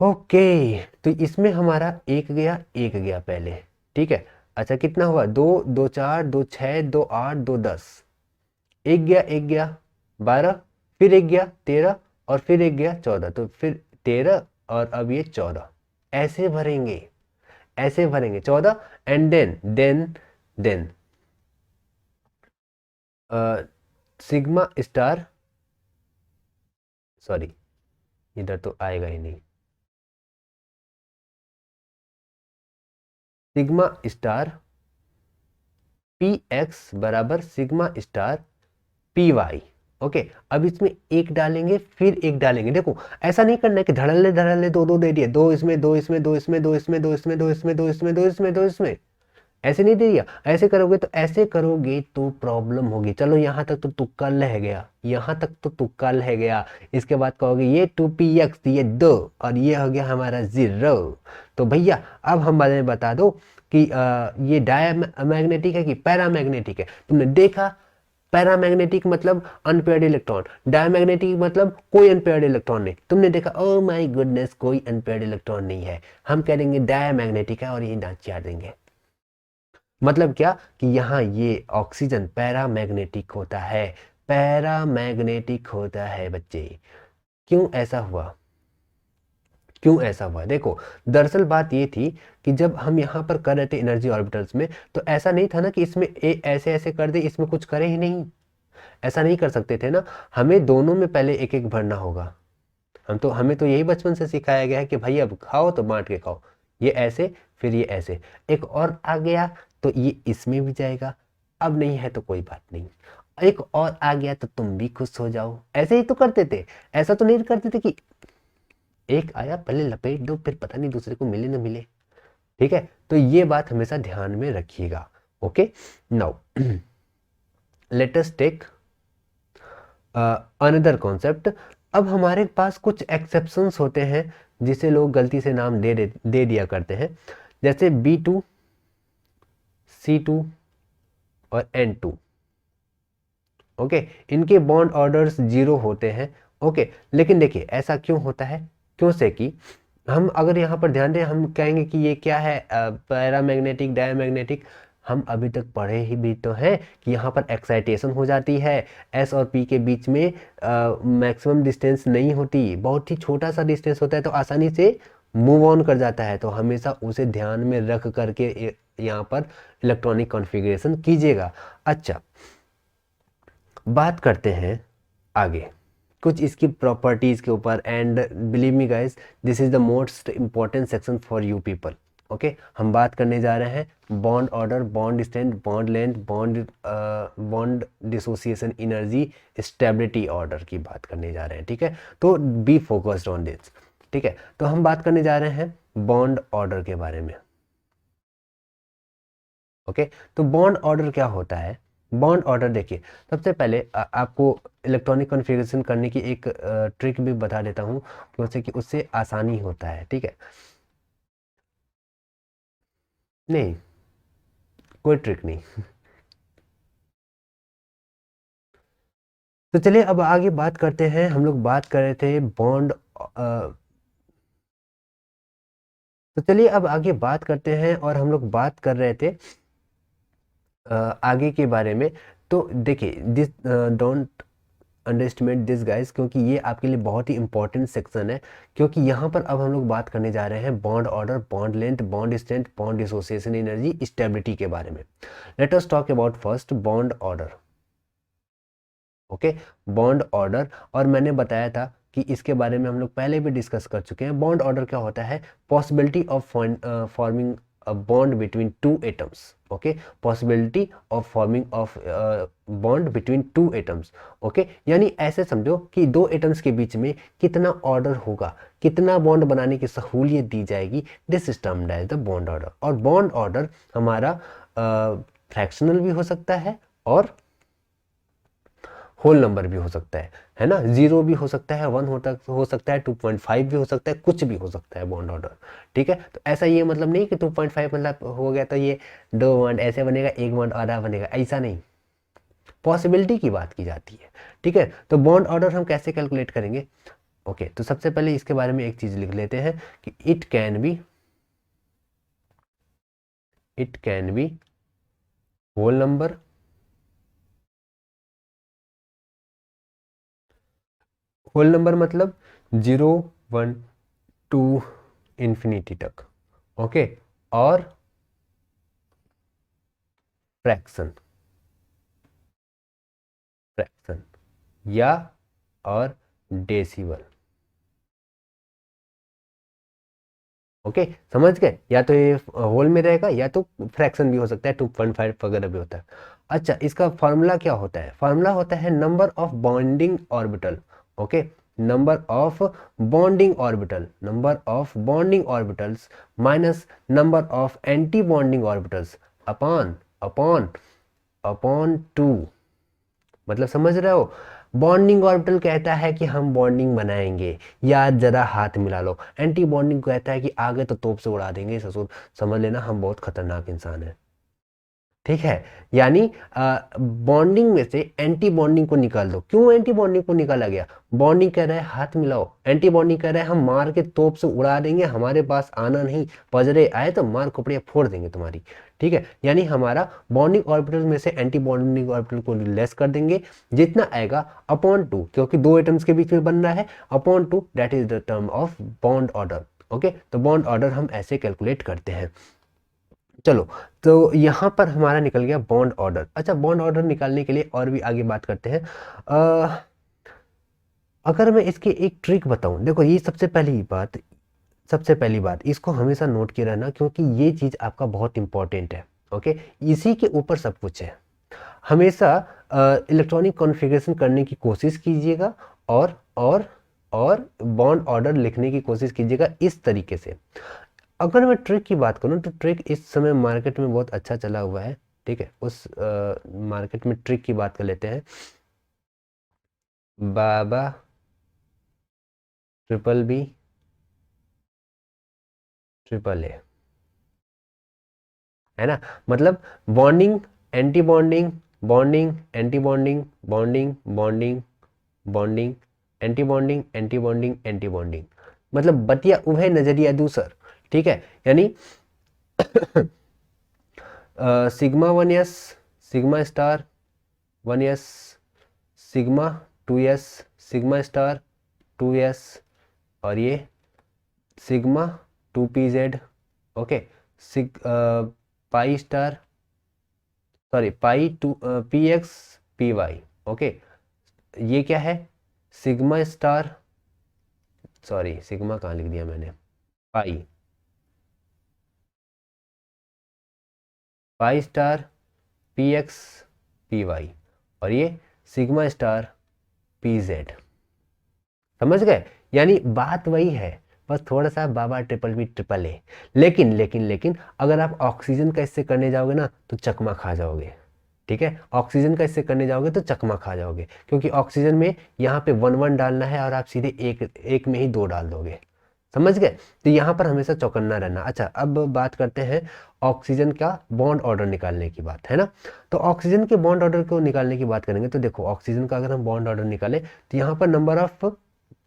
ओके। तो इसमें हमारा एक गया पहले, ठीक है। अच्छा, कितना हुआ, 2 2 4 2 6 2 8 2 10, एक गया 12, फिर एक गया 13, और फिर एक गया 14, तो फिर 13 और अब ये 14, ऐसे भरेंगे 14, and then sigma star, sorry इधर तो आएगा ही नहीं, सिग्मा स्टार पी एक्स बराबर sigma star p y, okay. अब इसमें एक डालेंगे, फिर एक डालेंगे, देखो ऐसा नहीं करना है कि धड़ल्ले दो दे दिए, दो इसमें, दो इसमें, दो इसमें, दो इसमें, दो इसमें, दो इसमें, दो इसमें, दो इसमें, दो इसमें, ऐसे नहीं दे दिया। ऐसे करोगे तो प्रॉब्लम होगी। चलो यहाँ तक तो तुक्का रह गया, इसके बाद कहोगे ये 2px, ये 2, और ये हो गया हमारा 0। तो भैया अब हम बता दो कि ये डायमैग्नेटिक है कि पैरामैग्नेटिक है। तुमने देखा, पैरामैग्नेटिक मतलब अनपेयर्ड इलेक्ट्रॉन, डायमैग्नेटिक मतलब कोई अनपेयर्ड इलेक्ट्रॉन नहीं। तुमने देखा, ओ माय गुडनेस, कोई अनपेयर्ड इलेक्ट्रॉन नहीं है, हम कह देंगे डायमैग्नेटिक है और ये दांत चाट देंगे। मतलब क्या कि यहाँ ये ऑक्सीजन पैरामैग्नेटिक होता है बच्चे। क्यों ऐसा हुआ देखो, दरअसल बात ये थी कि जब हम यहाँ पर कर रहे थे एनर्जी ऑर्बिटल्स में, तो ऐसा नहीं था ना कि इसमें ऐसे ऐसे कर दे, इसमें कुछ करे ही नहीं, ऐसा नहीं कर सकते थे ना। हमें दोनों में पहले एक एक भरना होगा। हमें तो यही बचपन से सिखाया गया है कि भाई अब खाओ तो बांट के खाओ, ये ऐसे फिर ये ऐसे, एक और आ गया तो ये इसमें भी जाएगा, अब नहीं है तो कोई बात नहीं, एक और आ गया तो तुम भी खुश हो जाओ। ऐसे ही तो करते थे, ऐसा तो नहीं करते थे कि एक आया पहले लपेट दो, फिर पता नहीं दूसरे को मिले ना मिले, ठीक है। तो ये बात हमेशा ध्यान में रखिएगा, okay. Now let us take another concept. अब हमारे पास कुछ एक्सेप्शंस होते हैं जिसे लोग गलती से नाम दे दिया करते हैं, जैसे B2, C2 और N2, ओके। इनके बॉन्ड ऑर्डर्स 0 होते हैं, ओके। लेकिन देखिए ऐसा क्यों होता है, क्यों से कि हम अगर यहाँ पर ध्यान दें, हम कहेंगे कि ये क्या है, पैरामैग्नेटिक, डायमैग्नेटिक। हम अभी तक पढ़े ही भी तो हैं कि यहाँ पर एक्साइटेशन हो जाती है, S और P के बीच में मैक्सिमम डिस्टेंस नहीं होती, बहुत ही छोटा सा डिस्टेंस होता है, तो आसानी से मूव ऑन कर जाता है। तो हमेशा उसे ध्यान में रख करके यहाँ पर इलेक्ट्रॉनिक कॉन्फ़िगरेशन कीजिएगा। अच्छा, बात करते हैं आगे कुछ इसकी प्रॉपर्टीज़ के ऊपर, and believe me guys, this is the most important section for you people, okay. हम बात करने जा रहे हैं bond order, bond strength, bond length, bond dissociation energy, stability order की बात करने जा रहे हैं, ठीक है। तो बी फोकस्ड ऑन दिस, ठीक है। तो हम बात करने जा रहे हैं बॉन्ड ऑर्डर के बारे में, ओके। तो बॉन्ड ऑर्डर क्या होता है, बॉन्ड ऑर्डर देखिए, सबसे पहले आपको इलेक्ट्रॉनिक कॉन्फ़िगरेशन करने की एक ट्रिक भी बता देता हूँ, क्योंकि कि उससे आसानी होता है, ठीक है। नहीं, कोई ट्रिक नहीं। तो चलिए अब आगे बात करते हैं। हम लोग बात कर रहे थे बॉन्ड, तो चलिए अब आगे बात करते हैं, और हम लोग बात कर रहे थे आगे के बारे में। तो देखिए, this don't underestimate this guys, क्योंकि ये आपके लिए बहुत ही इंपॉर्टेंट सेक्शन है, क्योंकि यहाँ पर अब हम लोग बात करने जा रहे हैं bond order, bond length, bond strength, bond dissociation energy, stability के बारे में। Let us talk about first bond order, okay. Bond order, और मैंने बताया था कि इसके बारे में हम लोग पहले भी डिस्कस कर चुके हैं। बॉन्ड ऑर्डर क्या होता है, possibility of forming a bond between two atoms. Okay, possibility of forming of bond between two atoms. Okay, यानी ऐसे समझो कि दो एटम्स के बीच में कितना ऑर्डर होगा, कितना बॉन्ड बनाने की सहूलियत दी जाएगी, this system as the bond order. और बॉन्ड ऑर्डर हमारा फ्रैक्शनल भी हो सकता है और होल नंबर भी हो सकता है ना, 0 भी हो सकता है, 1 हो सकता है, 2.5 भी हो सकता है, कुछ भी हो सकता है बॉन्ड ऑर्डर। ठीक है, तो ऐसा ये मतलब नहीं कि 2.5 मतलब हो गया तो ये दो बॉन्ड ऐसे बनेगा, एक बॉन्ड आधा बनेगा, ऐसा नहीं, पॉसिबिलिटी की बात की जाती है। ठीक है, तो बॉन्ड ऑर्डर हम कैसे कैलकुलेट करेंगे? ओके, तो सबसे पहले इसके बारे में एक चीज लिख लेते हैं कि it can be whole number, whole number मतलब 0 1 2 इंफिनिटी तक। ओके, और फ्रैक्शन फ्रैक्शन या और डेसिमल। ओके, समझ गए? या तो ये होल में रहेगा या तो फ्रैक्शन भी हो सकता है, 2.5 वगैरह भी होता है। अच्छा, इसका फॉर्मूला क्या होता है? फॉर्मूला होता है number of bonding orbital. Okay, number of bonding orbitals minus number of anti bonding orbitals upon upon upon 2। मतलब समझ रहे हो? बॉन्डिंग ऑर्बिटल कहता है कि हम बॉन्डिंग बनाएंगे या जरा हाथ मिला लो, एंटी बॉन्डिंग कहता है कि आगे तो तोप से उड़ा देंगे ससुर, समझ लेना हम बहुत खतरनाक इंसान है। ठीक है, यानी बॉन्डिंग में से एंटी बॉन्डिंग को निकाल दो। क्यों एंटी बॉन्डिंग को निकाला गया? बॉन्डिंग कह रहा है हाथ मिलाओ, एंटी बॉन्डिंग कह रहा है हम मार के तोप से उड़ा देंगे, हमारे पास आना नहीं, पजरे आए तो मार खोपड़ियाँ फोड़ देंगे तुम्हारी। ठीक है, यानी हमारा बॉन्डिंग ऑर्बिटल में से एंटी बॉन्डिंग ऑर्बिटल को लेस कर देंगे, जितना आएगा अपॉन 2, क्योंकि दो एटम्स के बीच में बन रहा है, upon 2, that is the term of bond order. Okay, तो बॉन्ड ऑर्डर हम ऐसे कैलकुलेट करते हैं। चलो, तो यहाँ पर हमारा निकल गया बॉन्ड ऑर्डर। अच्छा, बॉन्ड ऑर्डर निकालने के लिए और भी आगे बात करते हैं। अगर मैं इसकी एक ट्रिक बताऊं, देखो ये सबसे पहली बात इसको हमेशा नोट किए रहना, क्योंकि ये चीज़ आपका बहुत इंपॉर्टेंट है। ओके, इसी के ऊपर सब कुछ है। हमेशा इलेक्ट्रॉनिक कॉन्फ़िगरेशन करने की कोशिश कीजिएगा और बॉन्ड ऑर्डर लिखने की कोशिश कीजिएगा इस तरीके से। अगर मैं ट्रिक की बात करूं तो ट्रिक इस समय मार्केट में बहुत अच्छा चला हुआ है। ठीक है, उस मार्केट में ट्रिक की बात कर लेते हैं। बाबा ट्रिपल बी ट्रिपल ए, है ना? मतलब bonding anti bonding, bonding anti bonding, bonding bonding bonding, anti bonding anti bonding anti bonding, मतलब बतिया उभय नजरिया दूसर। ठीक है, यानी sigma 1s, sigma star 1s, sigma 2s, sigma star 2s, और ये sigma 2pz। Okay, pi star, sorry पाई 2 px py। ओके, ये क्या है? सिग्मा स्टार, सॉरी सिग्मा कहाँ लिख दिया मैंने, पाई, पाई स्टार px py, और ये सिग्मा स्टार pz। समझ गए? यानी बात वही है, बस थोड़ा सा बाबा ट्रिपल बी ट्रिपल ए। लेकिन अगर आप ऑक्सीजन का इससे करने जाओगे ना तो चकमा खा जाओगे। ठीक है, ऑक्सीजन का इससे करने जाओगे तो चकमा खा जाओगे, क्योंकि ऑक्सीजन में यहाँ पे 1 1 डालना है और आप सीधे एक एक में ही 2 डाल दोगे। समझ गए? तो यहाँ पर हमेशा चौकन्ना रहना। अच्छा, अब बात करते हैं ऑक्सीजन का बॉन्ड ऑर्डर निकालने की बात, है ना? तो ऑक्सीजन के बॉन्ड ऑर्डर को निकालने की बात करेंगे तो देखो, ऑक्सीजन का अगर हम बॉन्ड ऑर्डर निकालें तो यहाँ पर नंबर ऑफ,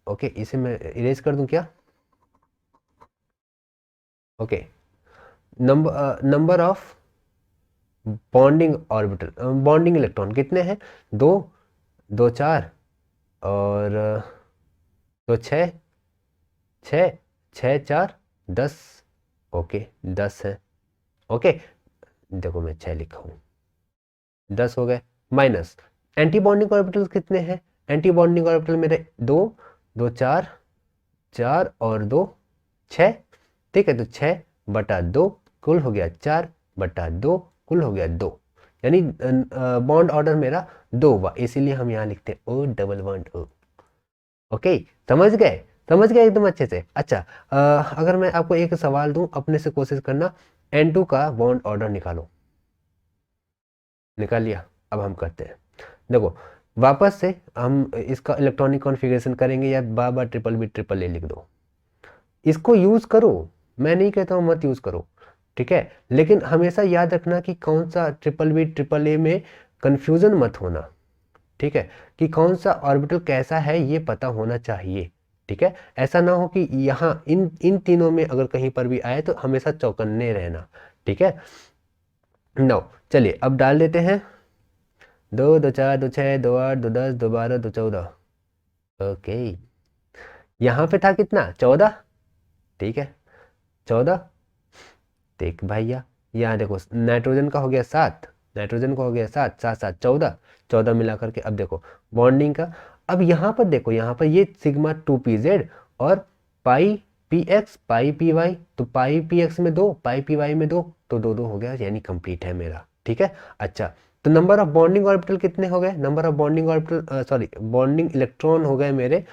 ओके इसे मैं इरेज कर दूं क्या? Okay, number of bonding orbital, bonding electron कितने हैं? दो, दो चार, और दो छः, छः, छः चार 10। ओके, 10 है। ओके, देखो मैं 6 लिखा हूँ, 10 हो गए। माइनस एंटी बॉन्डिंग ऑर्बिटल कितने हैं? एंटी बॉन्डिंग ऑर्बिटल मेरे दो, दो चार, चार और दो 6। ठीक है, तो 6/2 कुल हो गया 4/2, कुल हो गया 2, यानी बॉन्ड ऑर्डर मेरा 2 हुआ, इसीलिए हम यहाँ लिखते हैं O double bond O। Okay, समझ गए, समझ गए एकदम अच्छे से। अच्छा, अगर मैं आपको एक सवाल दूं, अपने से कोशिश करना, N2 का बॉन्ड ऑर्डर निकालो। निकाल लिया? अब हम करते हैं, देखो वापस से हम इसका इलेक्ट्रॉनिक कॉन्फ़िगरेशन करेंगे, या बार बार ट्रिपल बी ट्रिपल ए लिख दो। इसको यूज़ करो, मैं नहीं कहता हूँ मत यूज़ करो, ठीक है, लेकिन हमेशा याद रखना कि कौन सा ट्रिपल बी ट्रिपल ए में कन्फ्यूज़न मत होना, ठीक है, कि कौन सा ऑर्बिटल कैसा है ये पता होना चाहिए, ठीक है। ऐसा ना हो कि यहाँ इन इन तीनों में अगर कहीं पर भी आए तो हमेशा चौकन्ने रहना, ठीक है। नो चलिए अब डाल देते हैं, 2 2 4 2 6 2 8 2 10 2 12 2 14। ओके, यहाँ पे था कितना, 14, ठीक है, 14। देख भैया, यहाँ देखो नाइट्रोजन का हो गया 7, नाइट्रोजन का हो गया 7, 7 7 14, 14 मिला करके अब देखो बॉन्डिंग का। अब यहाँ पर देखो, यहाँ पर ये सिग्मा 2pz और पाई पी एक्स पाई पी वाई, तो पाई पी एक्स में 2, पाई पी वाई में 2, तो 2 2 हो गया, यानी कंप्लीट है मेरा, ठीक है। अच्छा, तो नंबर ऑफ बॉन्डिंग ऑर्बिटल कितने हो गए, number of bonding orbital sorry bonding electron हो गए मेरे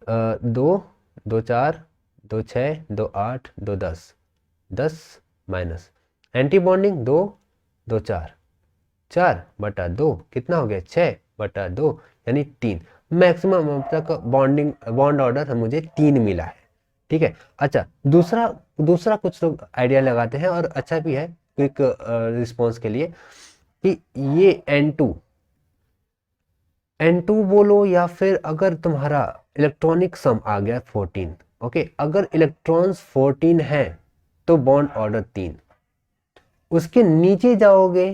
2 2 4 2 6 2 8 2 10, 10 माइनस एंटी बॉन्डिंग 2 2 4, 4/2 कितना हो गया, 6/2, यानी 3। मैक्सिमम अब तक बॉन्डिंग बॉन्ड ऑर्डर मुझे 3 मिला है, ठीक है। अच्छा, दूसरा दूसरा कुछ लोग आइडिया लगाते हैं और अच्छा भी है क्विक रिस्पॉन्स के लिए, कि ये N2 बोलो, या फिर अगर तुम्हारा इलेक्ट्रॉनिक सम आ गया 14, ओके, अगर इलेक्ट्रॉन्स 14 है तो बॉन्ड ऑर्डर 3, उसके नीचे जाओगे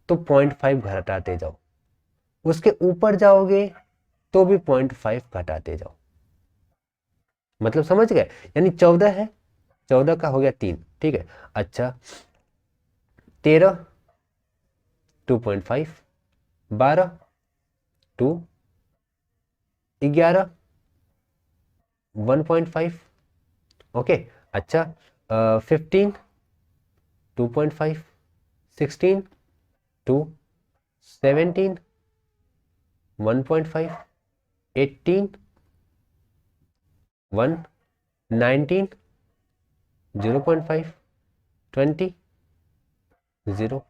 तो 0.5 घटाते जाओ, उसके ऊपर जाओगे तो भी 0.5 घटाते जाओ, मतलब समझ गए, यानी 14 है, 14 का हो गया 3, ठीक है। अच्छा, 13 2.5, 12 2, 11 1.5, ओके। अच्छा, 15 2.5, 16 2, 17 1.5, 18 1, 19 0.5, 20 0।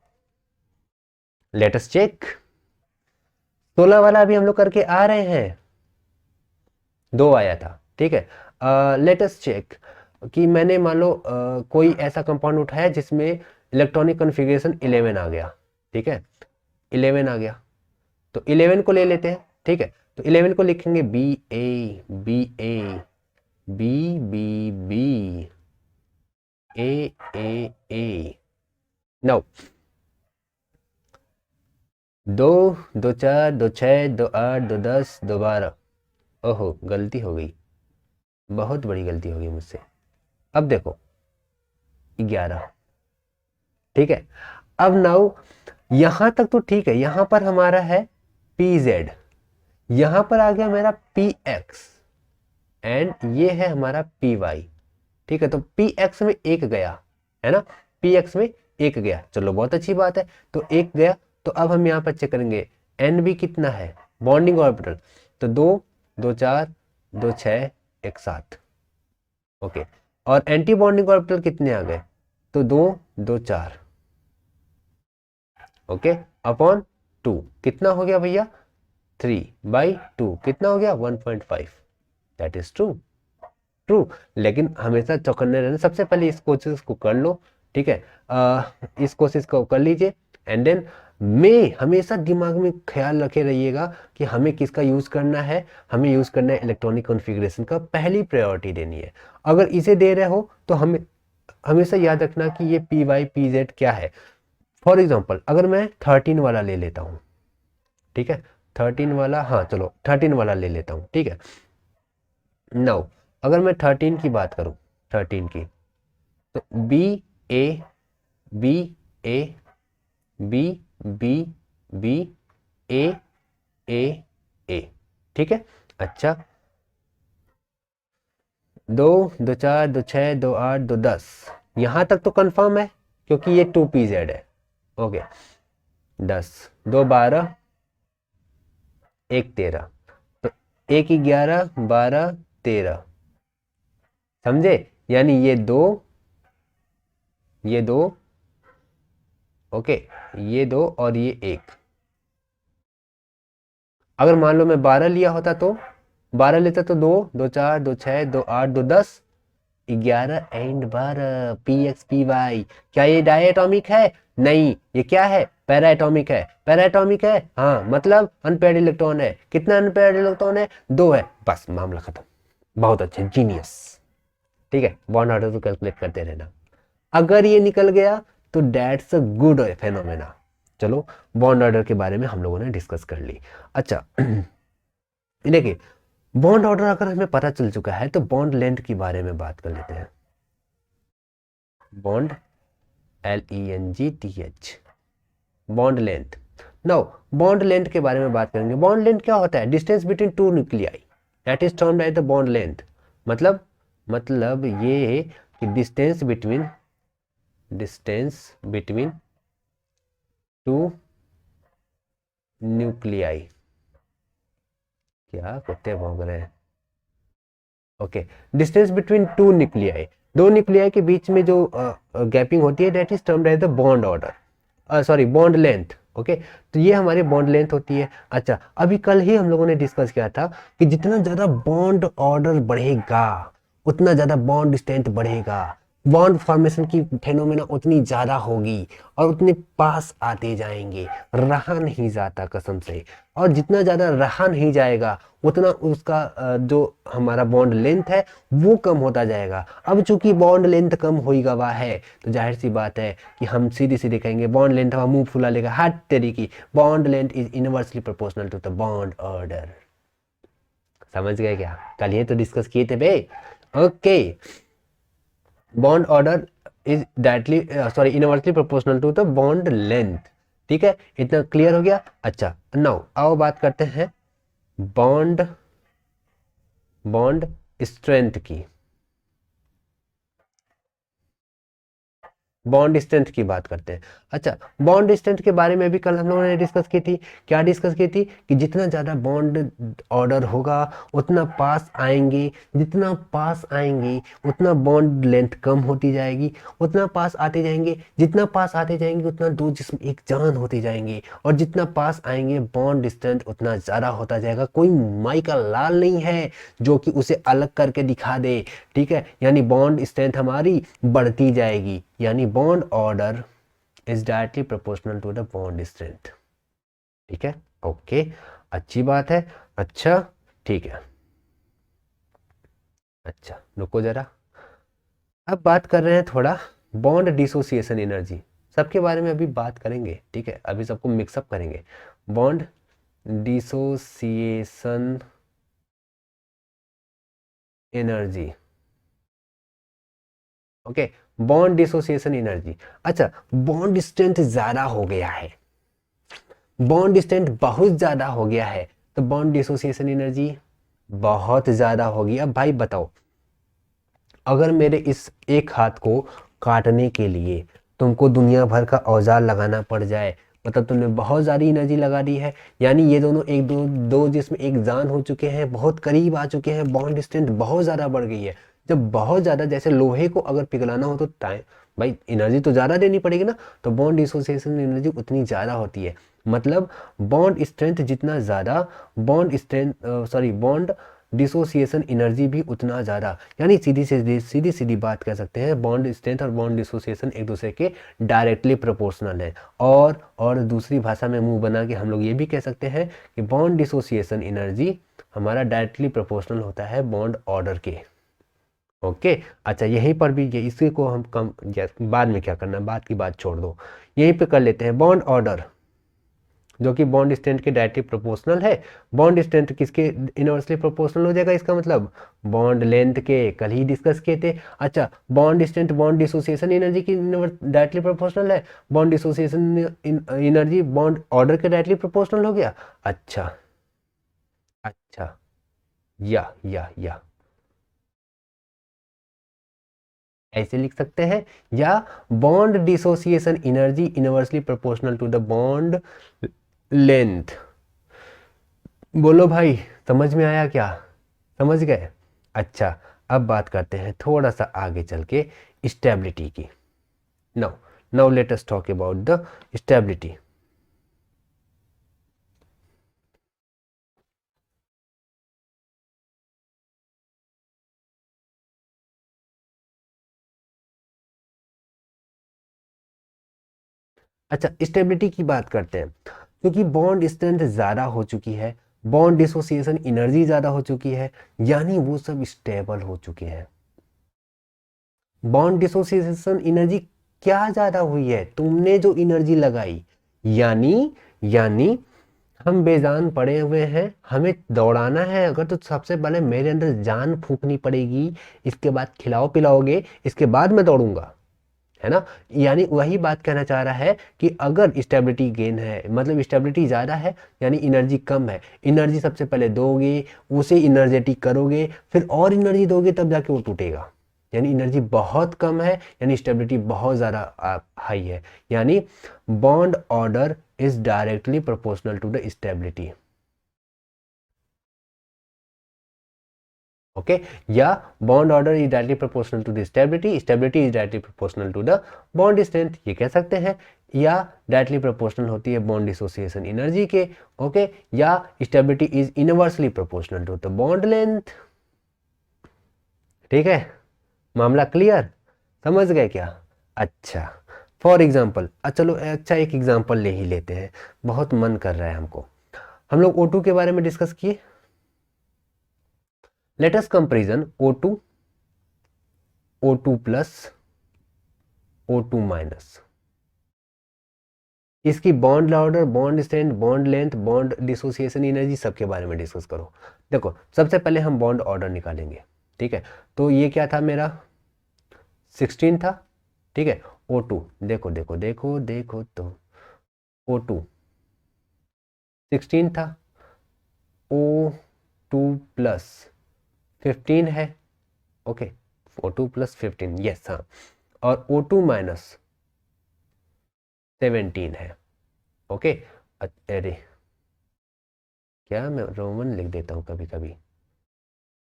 लेट अस चेक, 16 वाला अभी हम लोग करके आ रहे हैं, 2 आया था, ठीक है। लेट अस चेक कि मैंने मान लो कोई ऐसा कंपाउंड उठाया जिसमें इलेक्ट्रॉनिक कॉन्फ़िगरेशन 11 आ गया, ठीक है, 11 आ गया, तो 11 को ले लेते हैं, ठीक है। तो 11 को लिखेंगे B A B A B B B A A A. Now 2 2 4 2 6 2 8 2 10 2 12, ओहो गलती हो गई, बहुत बड़ी गलती हो गई मुझसे। अब देखो 11, ठीक है। अब नाउ यहां तक तो ठीक है, यहां पर हमारा है पी जेड, यहां पर आ गया मेरा पी एक्स, एंड ये है हमारा पी वाई, ठीक है। तो पी एक्स में एक गया, है ना, पी एक्स में एक गया, चलो बहुत अच्छी बात है, तो एक गया। तो अब हम यहाँ पर चेक करेंगे एन बी कितना है, बॉन्डिंग ऑर्बिटल, तो 2 2 4 2 6 1 7, ओके। और एंटी बॉन्डिंग ऑर्बिटल कितने आ गए, तो 2 2 4, ओके, अपॉन 2 कितना हो गया भैया, 3/2 कितना हो गया, 1.5, दैट इज ट्रू, ट्रू। लेकिन हमेशा चौकन्ने रहना, सबसे पहले इस कोशिश को कर लो, ठीक है, इस कोशिश को कर लीजिए, एंड देन में हमेशा दिमाग में ख्याल रखे रहिएगा कि हमें किसका यूज़ करना है, हमें यूज़ करना है इलेक्ट्रॉनिक कॉन्फ़िगरेशन का, पहली प्रायोरिटी देनी है। अगर इसे दे रहे हो तो हमें हमेशा याद रखना कि ये पी वाई पी जेड क्या है। फॉर एग्जाम्पल अगर मैं 13 वाला ले लेता हूँ, ठीक है, 13 वाला, हाँ चलो 13 वाला ले लेता हूँ, ठीक है। नाउ अगर मैं 13 की बात करूं, 13 की, तो B A B A B B B A A A, ठीक है। अच्छा, दो, दो चार, दो छः, दो आठ, दो 10, यहाँ तक तो कंफर्म है क्योंकि ये 2pz है। ओके, 10, दो 12, एक 13, तो एक 11, 12, 13, समझे? यानी ये दो, ओके, ये दो और ये एक। अगर मान लो मैं 12 लिया होता तो 12 लेता तो दो, दो चार, दो छः, दो आठ, दो 10, 11 and 12, p x p y. क्या ये डायटोमिक है? नहीं, ये क्या है? पैराटॉमिक है। पैराटॉमिक है, हाँ, मतलब अनपेयर्ड इलेक्ट्रॉन है। कितना अनपेयर्ड इलेक्ट्रॉन है? दो है, बस मामला खत्म। बहुत अच्छे, जीनियस। ठीक है, बॉन्ड ऑर्डर को कैलकुलेट करते रहना। अगर ये निकल गया तो दैट्स अ गुड फेनोमेना। चलो, बॉन्ड ऑर्डर के बारे में हम लोगों ने डिस्कस कर ली। अच्छा देखिए, बॉन्ड ऑर्डर अगर हमें पता चल चुका है तो बॉन्ड लेंथ के बारे में बात कर लेते हैं। Bond, LENGTH, bond length. Now bond length के बारे में बात करेंगे। बॉन्ड लेंथ क्या होता है? Distance between two nuclei, that is termed as the bond length. मतलब ये कि डिस्टेंस बिटवीन टू न्यूक्लियाई। क्या कुत्ते भौंक रहे हैं? Okay, distance between two nuclei, दो न्यूक्लियाई के बीच में जो गैपिंग होती है that is termed as the bond order, sorry bond length. Okay, तो ये हमारी बॉन्ड लेंथ होती है। अच्छा, अभी कल ही हम लोगों ने डिस्कस किया था कि जितना ज़्यादा बॉन्ड ऑर्डर बढ़ेगा उतना ज़्यादा बॉन्ड स्ट्रेंथ बढ़ेगा, बॉन्ड फॉर्मेशन की फेनोमेना उतनी ज़्यादा होगी और उतने पास आते जाएंगे, रहा नहीं जाता कसम से। और जितना ज़्यादा रहा नहीं जाएगा उतना उसका जो हमारा बॉन्ड लेंथ है वो कम होता जाएगा। अब चूंकि बॉन्ड लेंथ कम होई गवा है तो जाहिर सी बात है कि हम सीधी सीधी कहेंगे बॉन्ड लेंथ हमारा मुंह फुला लेगा, हट तेरी की, bond length is inversely proportional to the bond order. समझ गए क्या? कल ये तो डिस्कस किए थे बे। Okay, bond order is directly sorry inversely proportional to the bond length. ठीक है, इतना क्लियर हो गया। अच्छा, नाउ आओ बात करते हैं बॉन्ड स्ट्रेंथ की। बॉन्ड स्ट्रेंथ की बात करते हैं। अच्छा, बॉन्ड स्ट्रेंथ के बारे में भी कल हम लोगों ने डिस्कस की थी। क्या डिस्कस की थी? कि जितना ज़्यादा बॉन्ड ऑर्डर होगा उतना पास आएंगे, जितना पास आएंगे उतना बॉन्ड लेंथ कम होती जाएगी, उतना पास आते जाएंगे, जितना पास आते जाएंगे उतना दो जिस्म एक जान होते जाएंगे, और जितना पास आएंगे बॉन्ड स्ट्रेंथ उतना ज़्यादा होता जाएगा। कोई माई का लाल नहीं है जो कि उसे अलग करके दिखा दे। ठीक है, यानी बॉन्ड स्ट्रेंथ हमारी बढ़ती जाएगी, यानी bond order is directly proportional to the bond strength. ठीक है, ओके, अच्छी बात है। अच्छा, ठीक है। अच्छा, रुको जरा, अब बात कर रहे हैं थोड़ा बॉन्ड डिसोसिएशन एनर्जी। सबके बारे में अभी बात करेंगे, ठीक है, अभी सबको मिक्सअप करेंगे। Bond dissociation energy, okay, bond dissociation energy. अच्छा, बॉन्ड स्ट्रेंथ ज्यादा हो गया है, बॉन्ड स्ट्रेंथ बहुत ज्यादा हो गया है तो बॉन्ड डिसोसिएशन एनर्जी बहुत ज्यादा होगी। अब भाई बताओ, अगर मेरे इस एक हाथ को काटने के लिए तुमको दुनिया भर का औजार लगाना पड़ जाए, मतलब तुमने बहुत ज़्यादा एनर्जी लगा दी है, यानी ये दोनों एक दो दो जिसमें एक जान हो चुके हैं, बहुत करीब आ चुके हैं, बॉन्ड स्ट्रेंथ बहुत ज़्यादा बढ़ गई है। जब बहुत ज़्यादा, जैसे लोहे को अगर पिघलाना हो तो टाइम, भाई एनर्जी तो ज़्यादा देनी पड़ेगी ना, तो बॉन्ड डिसोसिएशन एनर्जी उतनी ज़्यादा होती है। मतलब बॉन्ड स्ट्रेंथ जितना ज़्यादा, bond strength sorry bond dissociation energy भी उतना ज़्यादा। यानी सीधी सीधी बात कह सकते हैं, बॉन्ड स्ट्रेंथ और बॉन्ड डिसोसिएशन एक दूसरे के डायरेक्टली प्रोपोर्शनल है। और दूसरी भाषा में मुंह बना के हम लोग ये भी कह सकते हैं कि बॉन्ड डिसोसिएशन एनर्जी हमारा डायरेक्टली प्रोपोर्शनल होता है बॉन्ड ऑर्डर के। ओके, अच्छा, यहीं पर भी ये इसी को हम कम बाद में क्या करना, बात की बात छोड़ दो, यहीं पे कर लेते हैं बॉन्ड ऑर्डर जो कि बॉन्ड स्ट्रेंथ के डायरेक्टली प्रोपोर्शनल है। बॉन्ड स्ट्रेंथ किसके इनवर्सली प्रोपोर्शनल हो जाएगा? इसका मतलब बॉन्ड लेंथ के, कल ही डिस्कस किए थे। अच्छा, bond strength bond dissociation energy की डायरेक्टली प्रोपोर्शनल है, bond dissociation energy bond order के डायरेक्टली प्रोपोर्शनल हो गया। अच्छा, अच्छा, या ऐसे लिख सकते हैं, या bond dissociation energy inversely proportional to the bond length. बोलो भाई, समझ में आया क्या? समझ गए? अच्छा, अब बात करते हैं थोड़ा सा आगे चल के स्टेबिलिटी की। Now let us talk about the stability. अच्छा, स्टेबिलिटी की बात करते हैं। क्योंकि बॉन्ड स्ट्रेंथ ज़्यादा हो चुकी है, बॉन्ड डिसोसिएशन एनर्जी ज़्यादा हो चुकी है, यानी वो सब स्टेबल हो चुके हैं। बॉन्ड डिसोसिएशन एनर्जी क्या ज़्यादा हुई है? तुमने जो एनर्जी लगाई, यानी हम बेजान पड़े हुए हैं, हमें दौड़ाना है अगर, तो सबसे पहले मेरे अंदर जान फूकनी पड़ेगी, इसके बाद खिलाओ पिलाओगे, इसके बाद मैं दौड़ूंगा, है ना? यानी वही बात कहना चाह रहा है कि अगर स्टेबिलिटी गेन है, मतलब स्टेबिलिटी ज़्यादा है, यानी एनर्जी कम है। एनर्जी सबसे पहले दोगे, उसे इनर्जेटिक करोगे, फिर और एनर्जी दोगे, तब जाके वो टूटेगा। यानी एनर्जी बहुत कम है, यानी स्टेबिलिटी बहुत ज़्यादा हाई है, यानी bond order is directly proportional to the stability. Okay, या bond order is directly proportional to the stability, stability is directly proportional to the bond strength, ये कह सकते हैं। या डायरेक्टली प्रोपोर्शनल होती है बॉन्ड डिसोसिएशन एनर्जी के। ओके, या stability is inversely proportional to the bond length. ठीक है, मामला क्लियर? समझ गए क्या? अच्छा, फॉर एग्जाम्पल, चलो अच्छा एक एग्जाम्पल ले ही लेते हैं, बहुत मन कर रहा है हमको। हम लोग O2 के बारे में डिस्कस किए। Let us comparison O2 plus O2 minus. इसकी bond order, bond strength, bond length, bond dissociation energy, सबके बारे में डिस्कस करो। देखो, सबसे पहले हम बॉन्ड ऑर्डर निकालेंगे। ठीक है, तो ये क्या था मेरा? 16 था। ठीक है, O2, देखो देखो देखो देखो, तो O2 16 था, O2 प्लस 15 है। ओके, O2 प्लस 15, यस, हाँ। और O2 माइनस 17 है। ओके, अरे क्या, मैं रोमन लिख देता हूँ कभी कभी।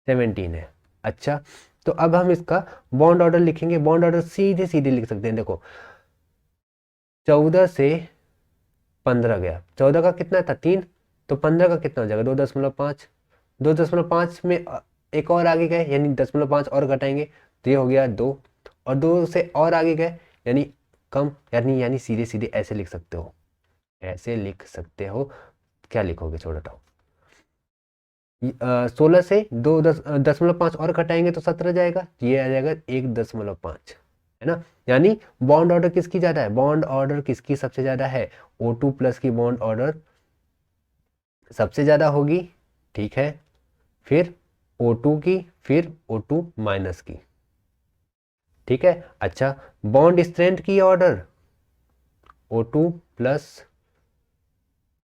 17 है। अच्छा, तो अब हम इसका बॉन्ड ऑर्डर लिखेंगे। बॉन्ड ऑर्डर सीधे सीधे लिख सकते हैं। देखो, 14 से 15 गया, 14 का कितना था? 3, तो 15 का कितना हो जाएगा? 2.5। 2.5 में एक और आगे गए, यानी 0.5 और घटाएंगे, तो ये हो गया 2। और 2 से और आगे गए, यानी कम, यानी सीधे सीधे ऐसे लिख सकते हो, ऐसे लिख सकते हो। क्या लिखोगे? छोड़ हटाओ। 16 से 2.5 और घटाएंगे तो 17 जाएगा, ये आ जाएगा 1.5, है ना? यानी बॉन्ड ऑर्डर किसकी ज्यादा है? बॉन्ड ऑर्डर किसकी सबसे ज्यादा है? O2 प्लस की बॉन्ड ऑर्डर सबसे ज्यादा होगी। ठीक है, फिर O2 की, फिर O2 माइनस की। ठीक है, अच्छा, बॉन्ड स्ट्रेंथ की ऑर्डर O2 प्लस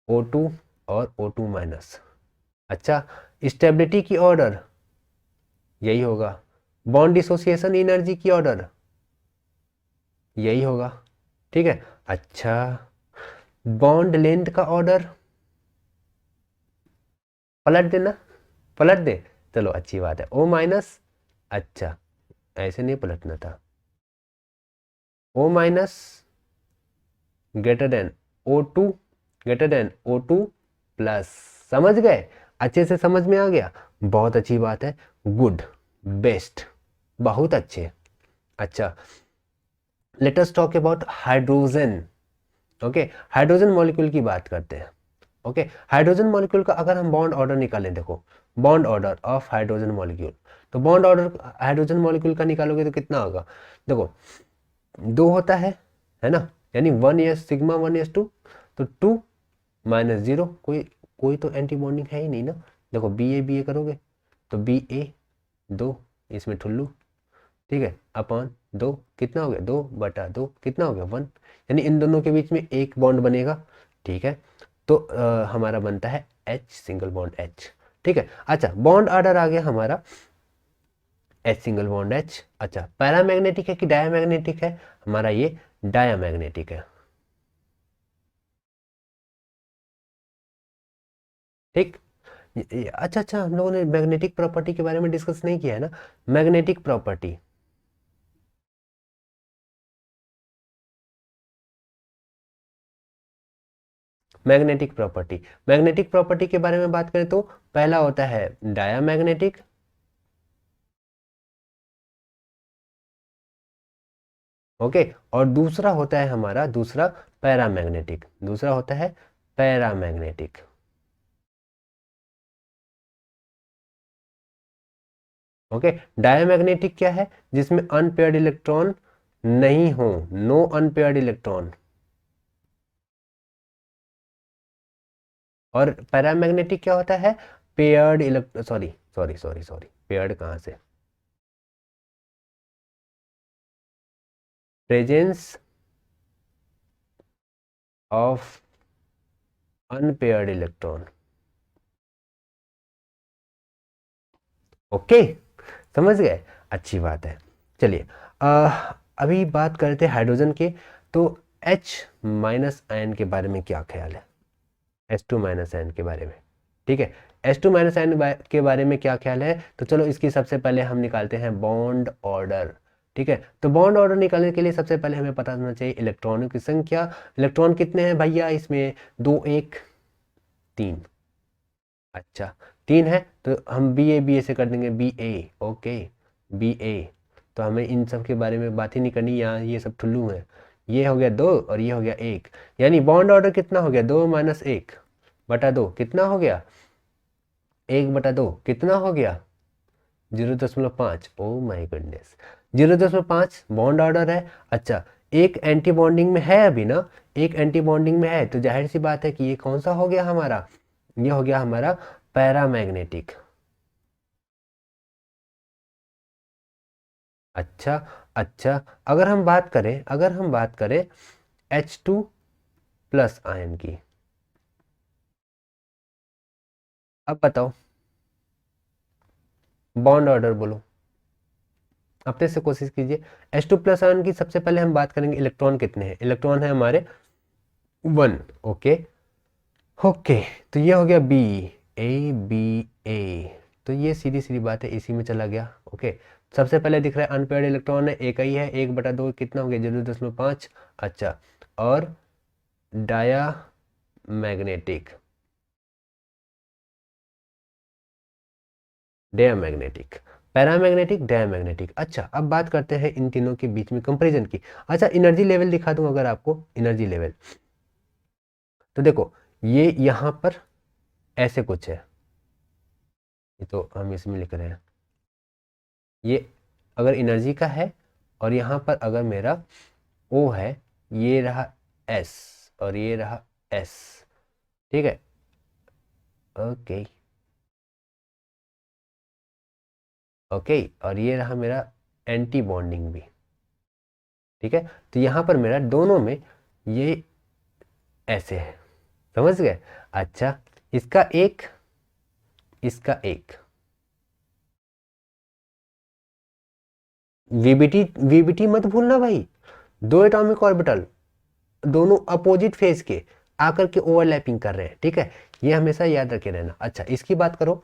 O2 और O2 माइनस। अच्छा, स्टेबिलिटी की ऑर्डर यही होगा। बॉन्ड डिसोसिएशन एनर्जी की ऑर्डर यही होगा। ठीक है, अच्छा, बॉन्ड लेंथ का ऑर्डर पलट देना, पलट दे, चलो अच्छी बात है, O माइनस। अच्छा, ऐसे नहीं पलटना था। O minus greater than O2, greater than O2 plus. समझ गए? अच्छे से समझ में आ गया? बहुत अच्छी बात है, गुड, बेस्ट, बहुत अच्छे। अच्छा, let us talk about hydrogen. Okay, hydrogen molecule की बात करते हैं। ओके, हाइड्रोजन मॉलिक्यूल का अगर हम बॉन्ड ऑर्डर निकालें, देखो, bond order of hydrogen molecule, तो बॉन्ड ऑर्डर हाइड्रोजन मॉलिक्यूल का निकालोगे तो कितना होगा? देखो, 2 होता है ना? यानी 1s, सिग्मा 1s2, तो 2 माइनस 0, कोई कोई तो एंटी बॉन्डिंग है ही नहीं ना। देखो, बी ए करोगे तो Ba 2, इसमें ठुल्लू। ठीक है, अपॉन 2, कितना हो गया? 2/2, कितना हो गया? 1। यानी इन दोनों के बीच में एक बॉन्ड बनेगा। ठीक है, तो हमारा बनता है H, सिंगल बॉन्ड H। ठीक है, अच्छा, बॉन्ड ऑर्डर आ गया हमारा H सिंगल बॉन्ड H। अच्छा, पैरामैग्नेटिक है कि डायामैग्नेटिक है? हमारा ये डायामैग्नेटिक है। ठीक। अच्छा अच्छा, हम लोगों ने मैग्नेटिक प्रॉपर्टी के बारे में डिस्कस नहीं किया है ना। मैग्नेटिक प्रॉपर्टी, मैग्नेटिक प्रॉपर्टी के बारे में बात करें तो पहला होता है डायामैग्नेटिक, ओके, और दूसरा होता है हमारा दूसरा पैरामैग्नेटिक, दूसरा होता है पैरामैग्नेटिक। ओके, डायमैग्नेटिक क्या है? जिसमें अनपेयर्ड इलेक्ट्रॉन नहीं हो, नो अनपेयर्ड इलेक्ट्रॉन। और पैरामैग्नेटिक क्या होता है? Paired electron, sorry sorry sorry sorry, paired कहाँ से, presence of unpaired electron. Okay, समझ गए, अच्छी बात है। चलिए, अभी बात करते हैं हाइड्रोजन के। तो H माइनस आयन के बारे में क्या ख्याल है? H2 माइनस आयन के बारे में, ठीक है, H2 माइनस आयन के बारे में क्या ख्याल है? तो चलो इसकी सबसे पहले हम निकालते हैं बॉन्ड ऑर्डर। ठीक है, तो बॉन्ड ऑर्डर निकालने के लिए सबसे पहले हमें पता होना चाहिए इलेक्ट्रॉनों की संख्या। इलेक्ट्रॉन कितने हैं भैया इसमें? 2 1 3। अच्छा, 3 है तो हम बी ए से कर देंगे, बी ए, ओके, बी ए। तो हमें इन सब के बारे में बात ही नहीं करनी, यहाँ ये सब ठुल्लू है। ये हो गया 2 और ये हो गया 1, यानी बॉन्ड ऑर्डर कितना हो गया? 2 माइनस 1 बटा 2 कितना हो गया? 1 बटा 2 कितना हो गया? 0.5। ओ माई गुडनेस, 0.5 बॉन्ड ऑर्डर है। अच्छा, एक एंटी बॉन्डिंग में है अभी ना, एक एंटी बॉन्डिंग में है, तो जाहिर सी बात है कि ये कौन सा हो गया हमारा? ये हो गया हमारा पैरामैग्नेटिक। अच्छा अच्छा, अगर हम बात करें H2 प्लस आयन की, अब बताओ बॉन्ड ऑर्डर बोलो, अपने से कोशिश कीजिए। H2 प्लस आयन की सबसे पहले हम बात करेंगे इलेक्ट्रॉन कितने हैं। इलेक्ट्रॉन है हमारे 1, ओके ओके। तो ये हो गया बी ए, तो ये सीधी सीधी बात है, इसी में चला गया। ओके, सबसे पहले दिख रहा है अनपेयर्ड इलेक्ट्रॉन है, एक ही है, 1 बटा 2 कितना हो गया? 0.5। अच्छा, और diamagnetic, diamagnetic, paramagnetic, diamagnetic. अच्छा, अब बात करते हैं इन तीनों के बीच में कंपैरिजन की। अच्छा, एनर्जी लेवल दिखा दूं अगर आपको, एनर्जी लेवल, तो देखो ये यहाँ पर ऐसे कुछ है, ये तो हम इसमें लिख रहे हैं, ये अगर एनर्जी का है, और यहाँ पर अगर मेरा ओ है, ये रहा एस और ये रहा एस, ठीक है, ओके ओके, और ये रहा मेरा एंटी बॉन्डिंग भी, ठीक है। तो यहाँ पर मेरा दोनों में ये ऐसे है, समझ गए? अच्छा, इसका एक, इसका एक, वीबीटी, वीबीटी मत भूलना भाई, दो एटॉमिक ऑर्बिटल दोनों अपोजिट फेज के आकर के ओवरलैपिंग कर रहे हैं, ठीक है, ये हमेशा याद रखे रहना। अच्छा, इसकी बात करो,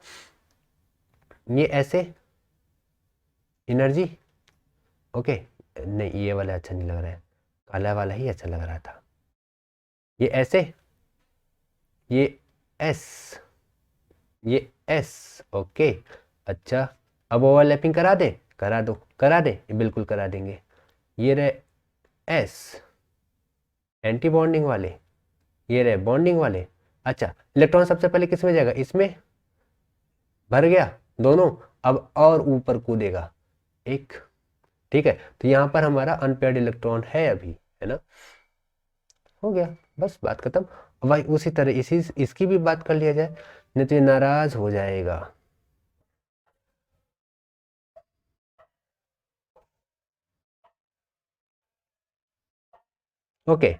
ये ऐसे एनर्जी, ओके, नहीं ये वाला अच्छा नहीं लग रहा है, काला वाला ही अच्छा लग रहा था। ये ऐसे, ये एस, ये एस, ओके। अच्छा, अब ओवरलैपिंग करा दे, करा दो, करा दे, बिल्कुल करा देंगे। ये रहे एस एंटी बॉन्डिंग वाले, ये रहे बॉन्डिंग वाले। अच्छा, इलेक्ट्रॉन सबसे पहले किस में जाएगा? इसमें भर गया दोनों, अब और ऊपर कूदेगा एक, ठीक है। तो यहाँ पर हमारा अनपेयर्ड इलेक्ट्रॉन है अभी, है ना, हो गया, बस बात खत्म। भाई उसी तरह इसी इसकी भी बात कर लिया जाए, नहीं तो ये नाराज हो जाएगा। ओके,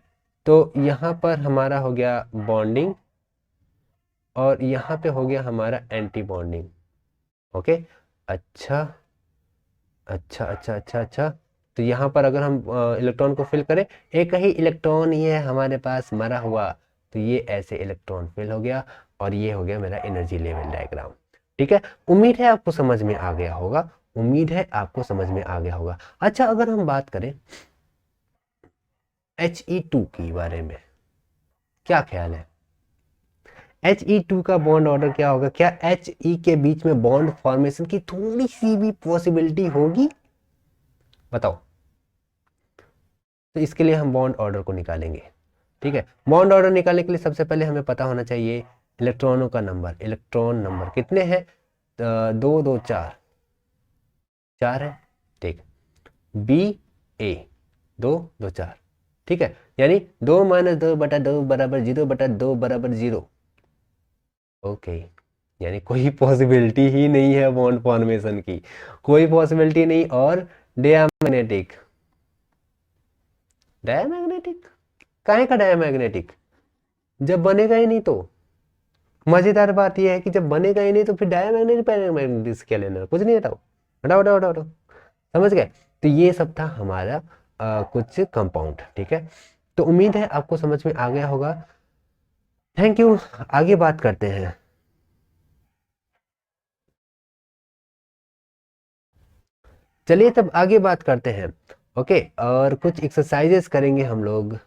तो यहाँ पर हमारा हो गया बॉन्डिंग, और यहाँ पे हो गया हमारा एंटी बॉन्डिंग, ओके। अच्छा, अच्छा अच्छा अच्छा अच्छा। तो यहाँ पर अगर हम इलेक्ट्रॉन को फिल करें, एक ही इलेक्ट्रॉन ही है हमारे पास मरा हुआ, तो ये ऐसे इलेक्ट्रॉन फिल हो गया और ये हो गया मेरा एनर्जी लेवल डायग्राम। ठीक है, उम्मीद है आपको समझ में आ गया होगा, उम्मीद है आपको समझ में आ गया होगा। अच्छा, अगर हम बात करें He2 के बारे में, क्या ख्याल है? He2 का बॉन्ड ऑर्डर क्या होगा? क्या He के बीच में बॉन्ड फॉर्मेशन की थोड़ी सी भी पॉसिबिलिटी होगी? बताओ। तो इसके लिए हम बॉन्ड ऑर्डर को निकालेंगे। ठीक है, बॉन्ड ऑर्डर निकालने के लिए सबसे पहले हमें पता होना चाहिए इलेक्ट्रॉनों का नंबर। इलेक्ट्रॉन नंबर कितने हैं? दो दो चार, चार है। ठीक, बी ए, दो दो चार। ठीक है, यानी 2 - 2 बटा 2 बराबर 0 बटा 2 बराबर 0। ओके, यानी कोई पॉसिबिलिटी ही नहीं है बॉन्ड फॉर्मेशन की, कोई पॉसिबिलिटी नहीं। और डायमैग्नेटिक, डायमैग्नेटिक काहे का डायमैग्नेटिक? जब बनेगा ही नहीं तो। मजेदार बात यह है कि जब बनेगा ही नहीं तो फिर डायमैग्नेटिक पैरामैग्नेटिक क्या लेना, कुछ नहीं हटाओ, हटाओ हटाओ हटाओ हटाओ। समझ गए? तो ये सब था हमारा कुछ कंपाउंड। ठीक है, तो उम्मीद है आपको समझ में आ गया होगा। Thank you. आगे बात करते हैं। चलिए तब आगे बात करते हैं। ओके, और कुछ एक्सरसाइजेस करेंगे हम लोग।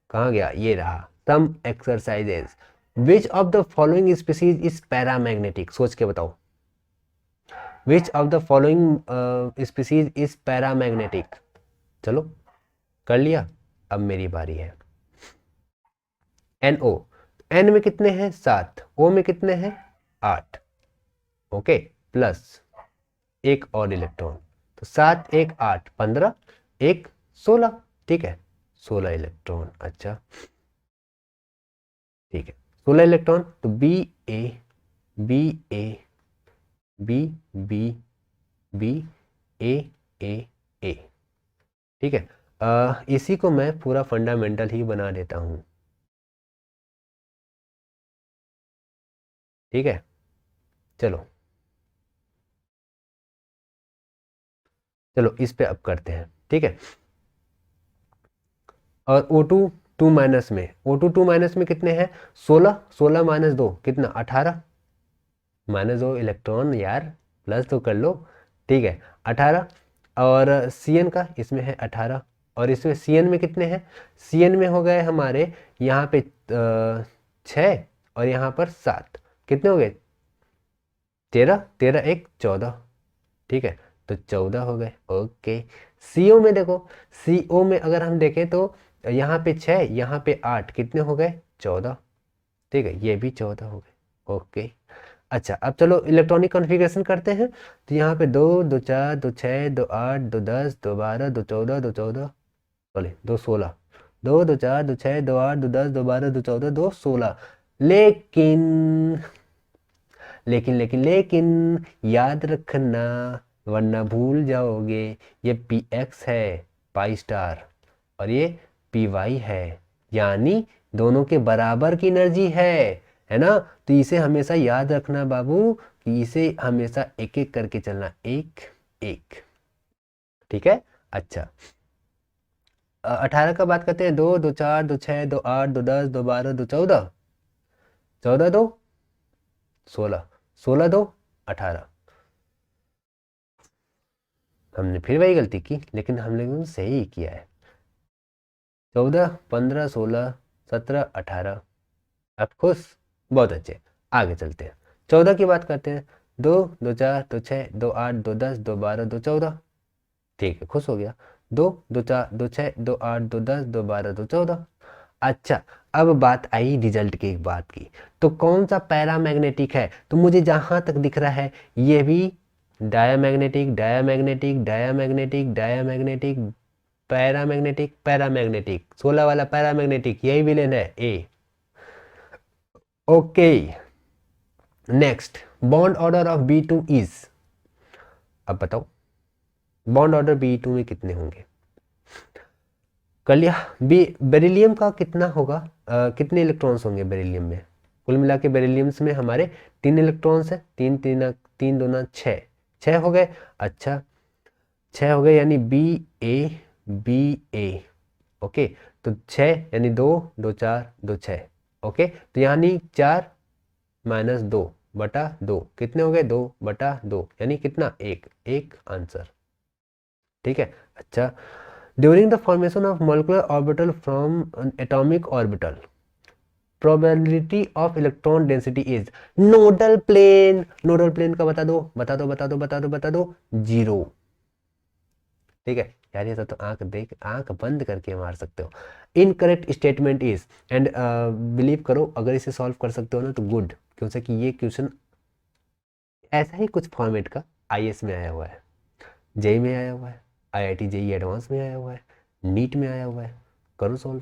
कहाँ गया? ये रहा, some exercises. Which of the following species is paramagnetic? सोच के बताओ, which of the following species is paramagnetic? चलो, कर लिया। अब मेरी बारी है। NO, N में कितने हैं? 7, O में कितने हैं? 8। ओके, प्लस एक और इलेक्ट्रॉन, तो 7 1 8 15, 1 16। ठीक है, 16 इलेक्ट्रॉन। अच्छा, ठीक है, 16 इलेक्ट्रॉन। तो B A B A B B B A A A. ठीक है, इसी को मैं पूरा फंडामेंटल ही बना देता हूँ। ठीक है, चलो चलो इस पे अब करते हैं। ठीक है, और O2 2 माइनस में, O2 2 माइनस में कितने हैं? 16, 16 माइनस 2 कितना? 18। माइनस 2 इलेक्ट्रॉन यार, प्लस तो कर लो। ठीक है, 18। और Cn का इसमें है 18, और इसमें Cn में कितने हैं? Cn में हो गए हमारे यहाँ पे 6 और यहाँ पर 7, कितने हो गए? 13, 13 1 14। ठीक है, तो 14 हो गए। ओके, CO में देखो, CO में अगर हम देखें तो यहाँ पे 6 यहाँ पे 8, कितने हो गए? 14। ठीक है, ये भी 14 हो गए। ओके, अच्छा अब चलो इलेक्ट्रॉनिक कॉन्फ़िगरेशन करते हैं। तो यहाँ पे 2 2 4 2 6 2 8 2 10 2 12 2 14 2 14, सॉरी 2 16, 2 2 4 2 6 2 8 2 10 2 12 2 14 2 16। लेकिन लेकिन लेकिन लेकिन याद रखना, वरना भूल जाओगे, ये PX है, पाई स्टार, और ये PY है, यानी दोनों के बराबर की एनर्जी है ना? तो इसे हमेशा याद रखना बाबू, कि इसे हमेशा एक एक करके चलना, एक एक। ठीक है, अच्छा 18 का बात करते हैं। 2 2 4 2 6 2 8 2 10 2 12 2 14, 14 2 16, 16 2 18। हमने फिर वही गलती की, लेकिन हमने सही ही किया है। 14 15 16 17 18। अब खुश? बहुत अच्छे, आगे चलते हैं। 14 की बात करते हैं। 2 2 4 2 6 2 8 2 10 2 12 2 14। ठीक है, खुश हो गया। 2 2 4 2 6 2 8 2 10 2 12 2 14। अच्छा, अब बात आई रिजल्ट की बात की, तो कौन सा पैरामैग्नेटिक है? तो मुझे जहां तक दिख रहा है ये भी diamagnetic diamagnetic diamagnetic diamagnetic paramagnetic paramagnetic, 16 वाला पैरामैग्नेटिक, यही विलेन है ए। Okay, next, bond order of B2 is, अब बताओ बॉन्ड ऑर्डर B2 में कितने होंगे? कर लिया। बेरिलियम का कितना होगा? कितने इलेक्ट्रॉन्स होंगे बेरिलियम में? कुल मिला के बेरिलियम्स में हमारे 3 इलेक्ट्रॉन्स हैं, 3 3 3 2 6, 6 हो गए। अच्छा, 6 हो गए यानी BA ओके। तो 6 यानी 2 2 4 2 6 ओके। तो यानी 4 माइनस 2 बटा 2 कितने हो गए 2 बटा 2 यानी कितना एक आंसर। ठीक है। अच्छा, during the formation of molecular orbital from atomic orbital probability of electron density is nodal plane. Nodal plane का बता दो बता दो बता दो बता दो बता दो 0। ठीक है यार, ये तो आंख बंद करके मार सकते हो। Incorrect statement is and believe करो अगर इसे सॉल्व कर सकते हो ना तो गुड, क्योंकि ये क्वेश्चन ऐसा ही कुछ फॉर्मेट का आईएएस में आया हुआ है, जेई में आया हुआ है, आईआईटी जेई एडवांस में आया हुआ है, नीट में आया हुआ है। करो सॉल्व।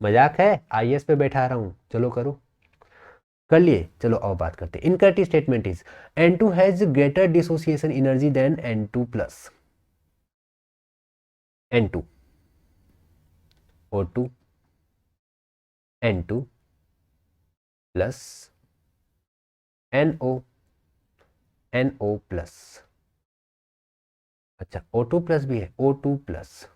मजाक है, आईएएस पे बैठा रहा हूँ, चलो करो। कर लिए, चलो और बात करते हैं। Incorrect statement is N2 has greater dissociation energy than N2 plus. N2 O2 N2 plus NO plus. अच्छा O2 प्लस भी है, O2 प्लस।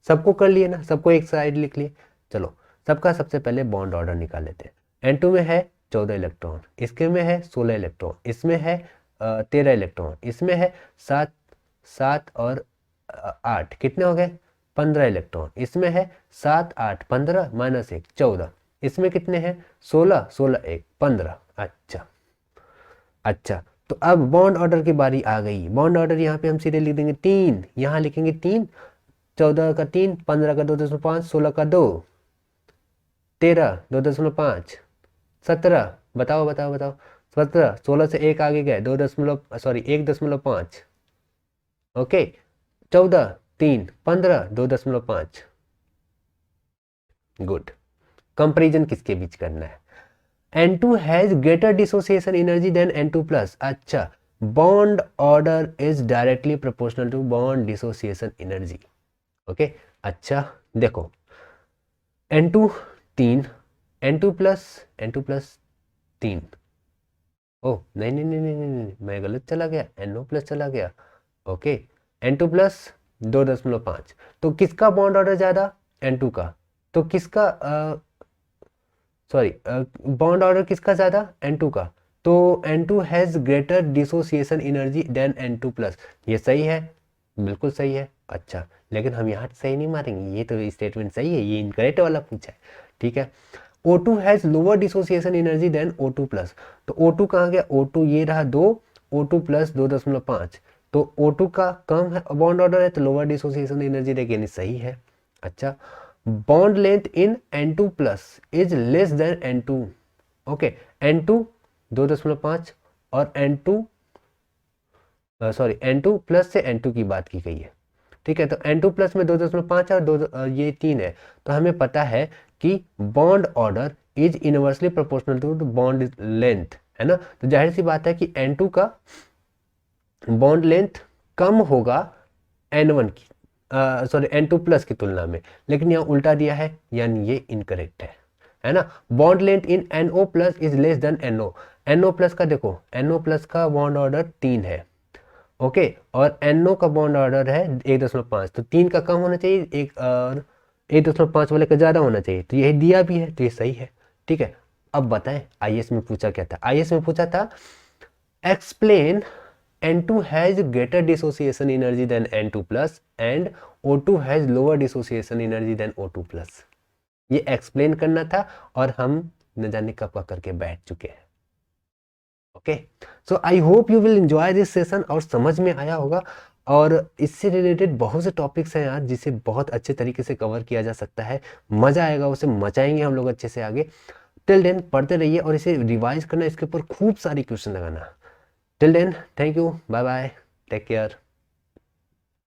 सबको कर लिए ना, सबको एक साइड लिख लिए। चलो सबका सबसे पहले बॉन्ड ऑर्डर निकाल लेते हैं। N2 में है 14 इलेक्ट्रॉन, इसके में है 16 इलेक्ट्रॉन, इसमें है 13 इलेक्ट्रॉन, इसमें है 7 7 और 8 कितने हो गए 15 इलेक्ट्रॉन, इसमें है 7 8 15 माइनस 1 14, इसमें कितने हैं 16 16 1 15। अच्छा तो अब बॉन्ड ऑर्डर की बारी आ गई। बॉन्ड ऑर्डर यहाँ पे हम सीधे लिख देंगे 3, यहाँ लिखेंगे 3, 14 का 3, 15 का 2.5, 16 का 2, 13 2.5, 17 बताओ बताओ बताओ 17, 16 से 1 आगे गए 1.5 ओके, 14 3 15 2.5। गुड। कंपैरिजन किसके बीच करना है? N2 has greater dissociation energy than N2 plus. अच्छा, bond order is directly proportional to bond dissociation energy. Okay अच्छा देखो N2 3 N2 प्लस 3। ओ नहीं नहीं नहीं नहीं नहीं नहीं, मैं गलत चला गया, NO प्लस चला गया। Okay N2 plus 2.5। तो किसका बॉन्ड ऑर्डर ज़्यादा? N2 का। तो किसका सॉरी बॉन्ड ऑर्डर किसका ज़्यादा? N2 का। तो N2 has greater dissociation energy than N2 plus. ये सही है, बिल्कुल सही है। अच्छा लेकिन हम यहाँ सही नहीं मारेंगे, ये तो स्टेटमेंट सही है, ये इनकरेक्ट वाला पूछा है। ठीक है। O2 has lower dissociation energy than O2 plus. तो O2 कहाँ गया? O2 ये रहा 2, O2 प्लस 2.5। तो O2 का कम है बॉन्ड ऑर्डर है तो लोअर डिसोसिएशन एनर्जी देगी, यानी सही है। अच्छा, bond length in N2 plus is less than N2। Okay N2 2.5 और N2 N2 प्लस से N2 की बात की गई है। ठीक है, तो N2 प्लस में 2.5 और 2 ये 3 है। तो हमें पता है कि bond order is inversely proportional to bond length, है ना। तो जाहिर सी बात है कि N2 का बॉन्ड लेंथ कम होगा N1 की N2 प्लस की तुलना में, लेकिन यहाँ उल्टा दिया है यानी ये इनकरेक्ट है ना। Bond length in NO plus is less than NO plus का देखो, NO प्लस का बॉन्ड ऑर्डर 3 है ओके, और NO का बॉन्ड ऑर्डर है 1.5। तो 3 का कम होना चाहिए, एक और 1.5 वाले का ज़्यादा होना चाहिए, तो यही दिया भी है, तो ये सही है। ठीक है, अब बताएं आईएएस में पूछा क्या था? आईएएस में पूछा था explain N2 has greater dissociation energy than N2 plus and O2 has lower dissociation energy than O2 plus। ये एक्सप्लेन करना था और हम न जाने कब का करके बैठ चुके हैं। Okay so I hope you will enjoy this session, और समझ में आया होगा। और इससे रिलेटेड बहुत से टॉपिक्स हैं यार जिसे बहुत अच्छे तरीके से कवर किया जा सकता है, मज़ा आएगा, उसे मचाएंगे हम लोग अच्छे से आगे। टिल देन पढ़ते रहिए और इसे रिवाइज करना, इसके ऊपर खूब सारी क्वेश्चन लगाना। Till then, thank you. Bye bye. Take care.